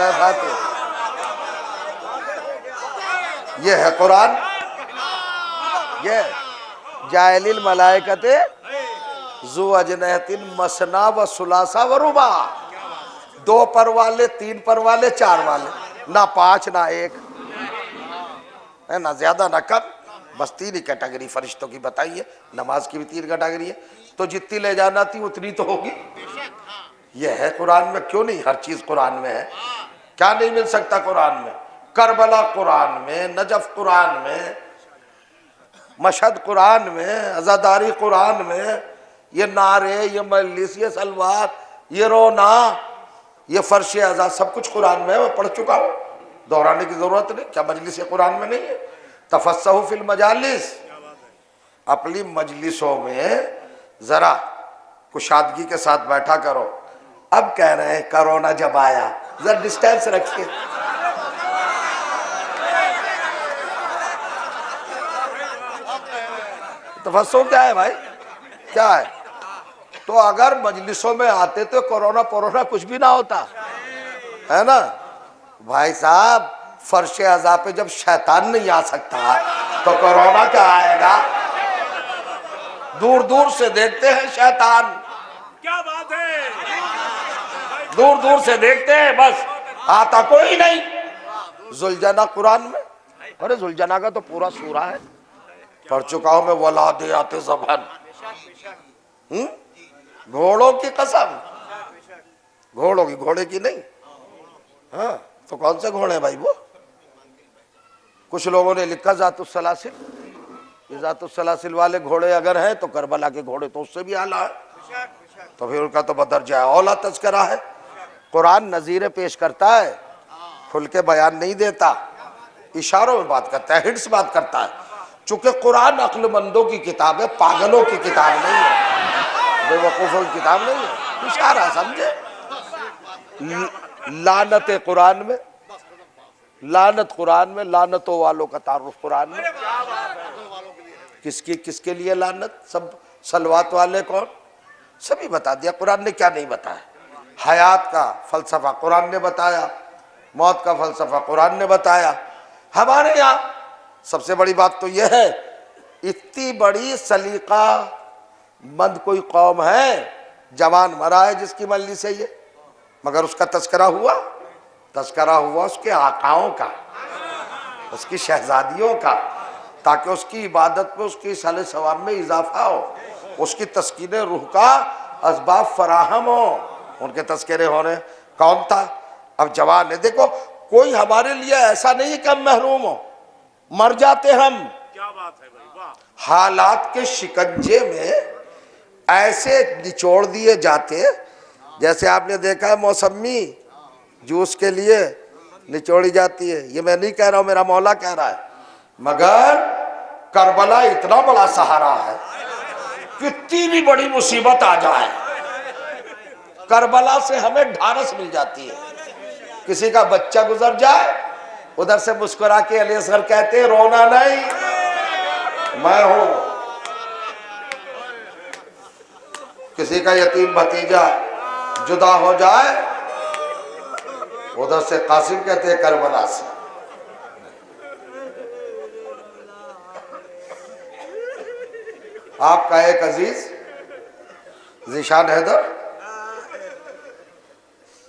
Speaker 1: سورہ فاتح، یہ ہے قرآن. یہ جاعل الملائکۃ ذو اجنحۃ مثنی و ثلاث و رباع، 2 پر والے، 3 پر والے، 4 والے، نہ 5 نہ 1 ہے، نہ زیادہ نہ کم، بس 3 ہی کیٹیگری فرشتوں کی بتائیے. نماز کی بھی 3 کیٹیگری ہے، تو جتنی لے جانا تھی اتنی تو ہوگی. یہ ہے قرآن میں. کیوں نہیں ہر چیز قرآن میں ہے؟ کیا نہیں مل سکتا قرآن میں؟ کربلا قرآن میں، نجف قرآن میں، مشہد قرآن میں، عزاداری قرآن میں، یہ نعرے، یہ مجلس، یہ سلوات، یہ رونا، یہ فرش عزا، سب کچھ قرآن میں ہے. میں پڑھ چکا ہوں، دہرانے کی ضرورت نہیں. کیا مجلس یہ قرآن میں نہیں ہے؟ تفسحوا فی المجالس، اپنی مجلسوں میں ذرا کشادگی کے ساتھ بیٹھا کرو. اب کہہ رہے ہیں کرونا جب آیا ذرا ڈسٹینس رکھیے. تفسح کیا ہے بھائی؟ کیا ہے؟ تو اگر مجلسوں میں آتے تو کرونا کچھ بھی نہ ہوتا ہے نا بھائی صاحب. فرش عزا پہ جب شیطان نہیں آ سکتا تو کرونا کیا آئے گا؟ دور دور سے دیکھتے ہیں شیطان،
Speaker 2: کیا بات ہے،
Speaker 1: دور دور سے دیکھتے ہیں، بس آتا کوئی نہیں. ذوالجنہ قرآن میں، ارے ذوالجنہ کا تو پورا سورہ ہے، پڑھ چکا ہوں میں. ولادیات ضبحًا، گھوڑوں کی قسم، گھوڑوں کی، گھوڑے کی نہیں. ہاں تو کون سے گھوڑے ہیں بھائی وہ؟ کچھ لوگوں نے لکھا ذات السلاسل، یہ ذات السلاسل والے گھوڑے اگر ہیں تو کربلا کے گھوڑے تو اس سے بھی اعلیٰ ہے، تو پھر ان کا تو بدرجہ اولا تذکرہ ہے. قرآن نظیریں پیش کرتا ہے، کھل کے بیان نہیں دیتا، اشاروں میں بات کرتا ہے، ہنٹس بات کرتا ہے. چونکہ قرآن عقل مندوں کی کتاب ہے، پاگلوں کی کتاب نہیں ہے، بے وقوفوں کی کتاب نہیں ہے. اشارہ سمجھے. لعنت قرآن میں، لعنت قرآن میں، لعنتوں والوں کا تعارف قرآن میں. کس کے لیے لعنت؟ سب صلوات والے کون؟ سبھی بتا دیا. قرآن نے کیا نہیں بتایا؟ حیات کا فلسفہ قرآن نے بتایا، موت کا فلسفہ قرآن نے بتایا. ہمارے یہاں سب سے بڑی بات تو یہ ہے، اتنی بڑی سلیقہ مند کوئی قوم ہے، جوان مرا ہے جس کی مجلس ہے یہ، مگر اس کا تذکرہ ہوا اس کے آقاؤں کا، اس کی شہزادیوں کا، تاکہ اس کی عبادت میں، اس کی صالح ثواب میں اضافہ ہو، اس کی تسکین روح کا اسباب فراہم ہو. ان کے تذکرے ہونے. کون تھا؟ اب جوان ہے. دیکھو کوئی ہمارے لیے ایسا نہیں کہ ہم محروم ہوں، مر جاتے ہم.
Speaker 2: کیا بات ہے بھائی، واہ.
Speaker 1: حالات کے شکنجے میں ایسے نچوڑ دیے جاتے، جیسے آپ نے دیکھا ہے موسمی جوس کے لیے نچوڑی جاتی ہے. یہ میں نہیں کہہ رہا ہوں، میرا مولا کہہ رہا ہے. مگر کربلا اتنا بڑا سہارا ہے، کتنی بھی بڑی مصیبت آ جائے کربلا سے ہمیں ڈھارس مل جاتی ہے. کسی کا بچہ گزر جائے، ادھر سے مسکرا کے علی اصغر کہتے ہیں رونا نہیں، میں ہوں. کسی کا یتیم بھتیجا جدا ہو جائے، ادھر سے قاسم کہتے ہیں کربلا سے. آپ کا ایک عزیز ذیشان حیدر،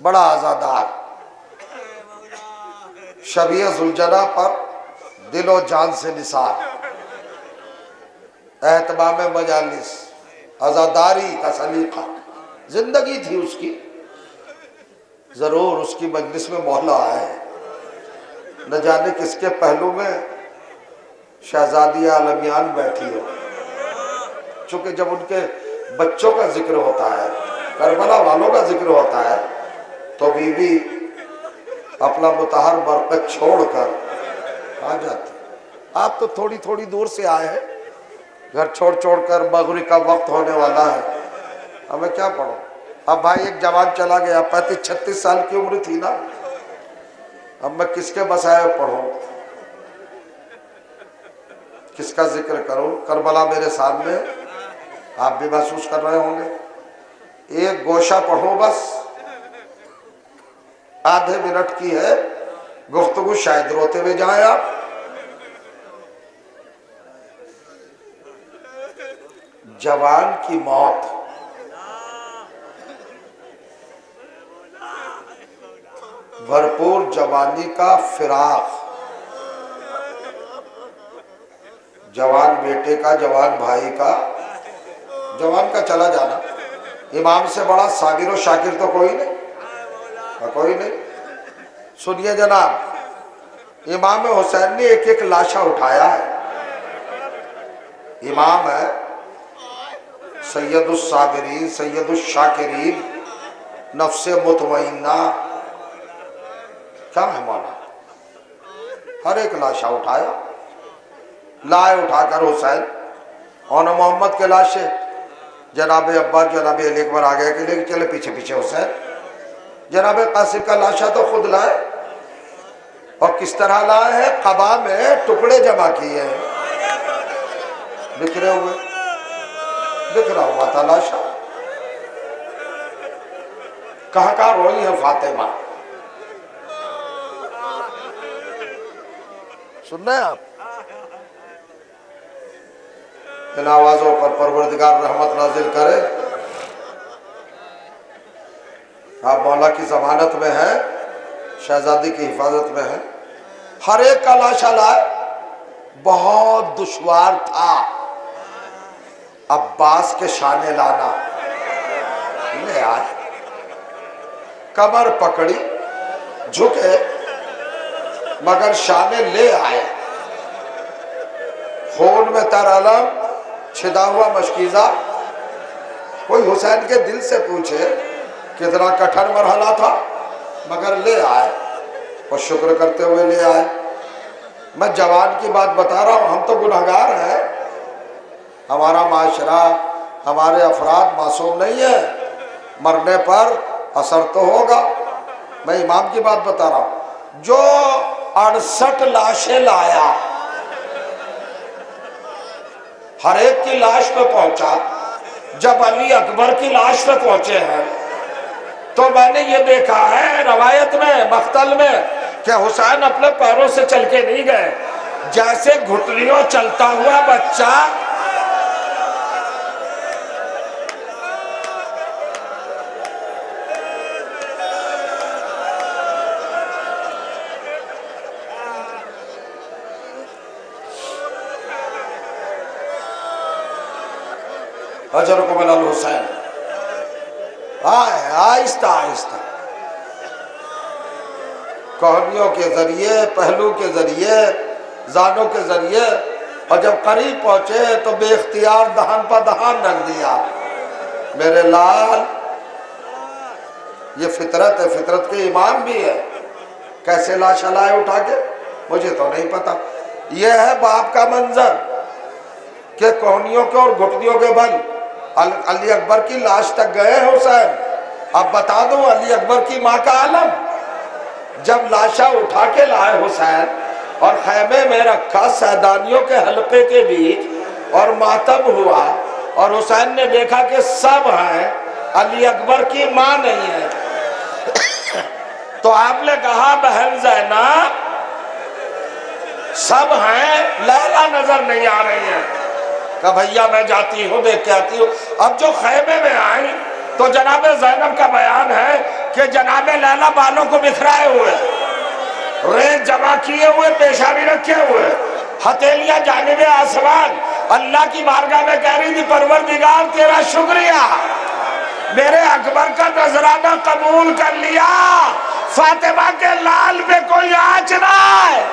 Speaker 1: بڑا عزادار، شبیہ ذوالجنہ پر دل و جان سے نثار، اہتمام مجالس، عزاداری کا سلیقہ، زندگی تھی اس کی. ضرور اس کی مجلس میں مولا آئے، نہ جانے کس کے پہلو میں شہزادی عالمیان بیٹھی ہو. چونکہ جب ان کے بچوں کا ذکر ہوتا ہے، کربلا والوں کا ذکر ہوتا ہے، تو بی بی اپنا مطہر برکت چھوڑ کر آ جاتی. آپ تو تھوڑی تھوڑی دور سے آئے ہیں، گھر چھوڑ کر، مغرب کا وقت ہونے والا ہے، ہمیں کیا پڑھو. اب بھائی ایک جوان چلا گیا، 35-36 سال کی عمر تھی نا، اب میں کس کے مسائل پڑھوں، کس کا ذکر کروں. کربلا میرے سامنے، آپ بھی محسوس کر رہے ہوں گے. ایک گوشہ پڑھوں بس، آدھے منٹ کی ہے گفتگو، شاید روتے ہوئے جائیں آپ۔ جوان کی موت، بھرپور جوانی کا فراق، جوان بیٹے کا، جوان بھائی کا، جوان کا چلا جانا۔ امام سے بڑا صابر و شاکر تو کوئی نہیں، کوئی نہیں۔ سنیے جناب، امام حسین نے ایک ایک لاشا اٹھایا ہے۔ امام ہے سید الصابرین، سید الشاکرین، نفس مطمئنہ، کیا ہے مولا؟ ہر ایک لاشا اٹھایا، لائے اٹھا کر حسین اور محمد کے لاشے، جناب عباس جناب علی اکبر آگے کے لے چلے، پیچھے پیچھے حسین، جناب قاسم کا لاشا تو خود لائے، اور کس طرح لائے ہیں؟ قبا میں ٹکڑے جمع کیے ہیں، بکھرے ہوئے، بکھرا ہوا تھا لاشا۔ کہاں کہاں روئی ہے فاطمہ، سن رہے ہیں آپ؟ ان آوازوں پر پروردگار رحمت نازل کرے۔ آپ مولا کی ضمانت میں ہیں، شہزادی کی حفاظت میں ہیں۔ ہر ایک کا لاشا لائے، بہت دشوار تھا عباس کے شانے لانا، لے آئے، کمر پکڑی، جھکے، مگر شانے لے آئے۔ خون میں تر علم، چھدا ہوا مشکیزہ۔ کوئی حسین کے دل سے پوچھے کتنا کٹھن مرحلہ تھا، مگر لے آئے، اور شکر کرتے ہوئے لے آئے۔ میں جوان کی بات بتا رہا ہوں، ہم تو گنہگار ہیں، ہمارا معاشرہ، ہمارے افراد معصوم نہیں ہیں، مرنے پر اثر تو ہوگا۔ میں امام کی بات بتا رہا ہوں، جو 68 لاشیں لایا، ہر ایک کی لاش پہ پہنچا۔ جب علی اکبر کی لاش پہ پہنچے ہیں تو میں نے یہ دیکھا ہے روایت میں، مقتل میں، کہ حسین اپنے پیروں سے چل کے نہیں گئے، جیسے گھٹلیوں چلتا ہوا بچہ اجرکم علی الحسین، آہستہ آہستہ کہانیوں کے ذریعے، پہلو کے ذریعے، زانوں کے ذریعے، اور جب قریب پہنچے تو بے اختیار دہن پہ دہن رکھ دیا۔ میرے لال، یہ فطرت ہے، فطرت کے امام بھی ہے۔ کیسے لاشا لائے اٹھا کے مجھے تو نہیں پتا۔ یہ ہے باپ کا منظر کہ کہانیوں کے اور گھٹنیوں کے بل علی اکبر کی لاش تک گئے حسین۔ اب بتا دوں علی اکبر کی ماں کا عالم، جب لاشا اٹھا کے لائے حسین اور خیمے میں رکھا سیدانیوں کے حلقے کے بیچ، اور ماتم ہوا، اور حسین نے دیکھا کہ سب ہیں، علی اکبر کی ماں نہیں ہے، تو آپ نے کہا بہن زینب سب ہیں، لیلا نظر نہیں آ رہی ہے۔ کہ بھیا میں جاتی ہوں، دیکھ کے آتی ہوں۔ اب جو خیمے میں آئی تو جناب زینب کا بیان ہے کہ جناب لیلا بالوں کو بکھرائے ہوئے، ریت جمع کیے ہوئے، پیشانی رکھے ہوئے، ہتھیلیاں جانب آسمان، اللہ کی بارگاہ میں کہہ رہی تھی پروردگار تیرا شکریہ، میرے اکبر کا نذرانہ قبول کر لیا، فاطمہ کے لال پہ کوئی آنچ نہ آئے۔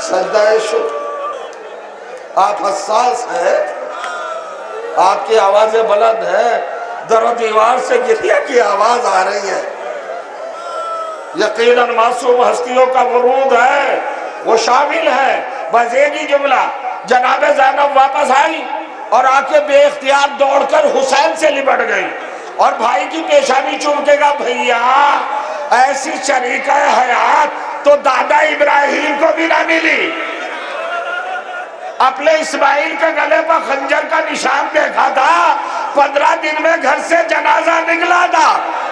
Speaker 1: سجدہ شکر۔ آپ حساس ہیں، آپ کی آوازیں بلند ہیں، در و دیوار سے گریہ کی آواز آ رہی ہے۔ یقیناً معصوم ہستیوں کا ورود ہے، وہ شامل ہے۔ بس ایک ہی جملہ، جناب زینب واپس آئی اور آ کے بے اختیار دوڑ کر حسین سے لپٹ گئی، اور بھائی کی پیشانی چوم کے کہا بھیا ایسی شریکہ حیات تو دادا ابراہیم کو بھی نہ ملی۔
Speaker 3: اپنے اسماعیل کے گلے پر خنجر کا نشان دیکھا تھا، 15 دن میں گھر سے جنازہ نکلا تھا۔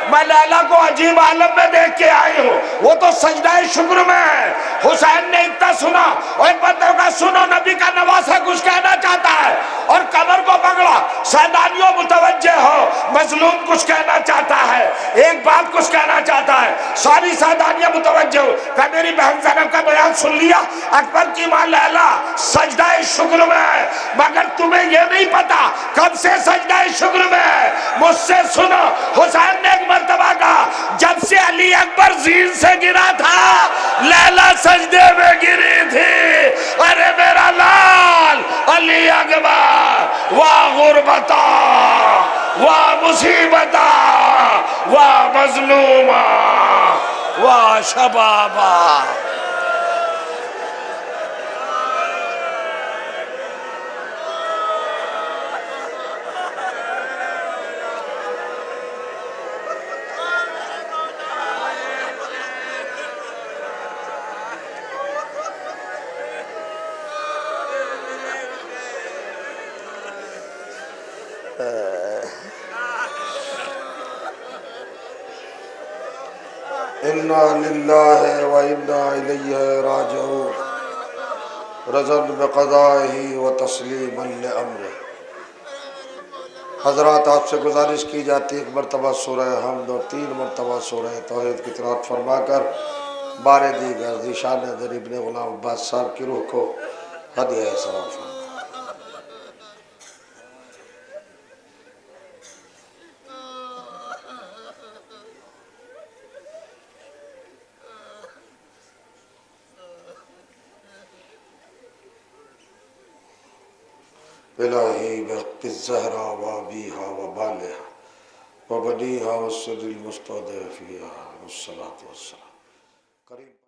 Speaker 3: میں لیلا کو عجیب عالم میں دیکھ کے آئی ہوں، وہ تو سجدہ شکر میں ہے۔ حسین نے اتنا سنا، اور ایک بندے کا سنو نبی کا نواسہ کچھ کہنا چاہتا ہے، اور کمر کو پکڑا، سیدانیوں متوجہ ہو، مظلوم کچھ کہنا چاہتا ہے، ایک بات کچھ کہنا چاہتا ہے، ساری سیدانیاں متوجہ ہو۔ کہ میری بہن زینب کا بیان سن لیا، اکبر کی ماں لیلا سجدہ شکر میں ہے، مگر تمہیں یہ نہیں پتا کب سے سجدہ شکر میں ہے۔ مجھ سے سنو، حسین نے ایک مرتبہ کہا جب سے علی اکبر زین سے گرا تھا لیلا سجدے میں گری تھی۔ ارے میرا لال علی اکبر، واہ غربتا، واہ مصیبتا، واہ مظلومہ، واہ شبابا۔
Speaker 1: انا للہ و انا الیہ راجعون، رضا بقضائہ و تسلیما لامرہ۔ حضرات آپ سے گزارش کی جاتی ہے ایک مرتبہ سورہ حمد اور 3 مرتبہ سورہ توحید کی قرأت فرما کر بارے دیگر ذیشان در ابن غلام عباس صاحب کی روح کو ہدیہ ثواب فرما۔ الہی بحق الزہرا و ابیہا و بالہا و بنیہا و السر المستودع فیہا والصلاة والسلام۔ کریم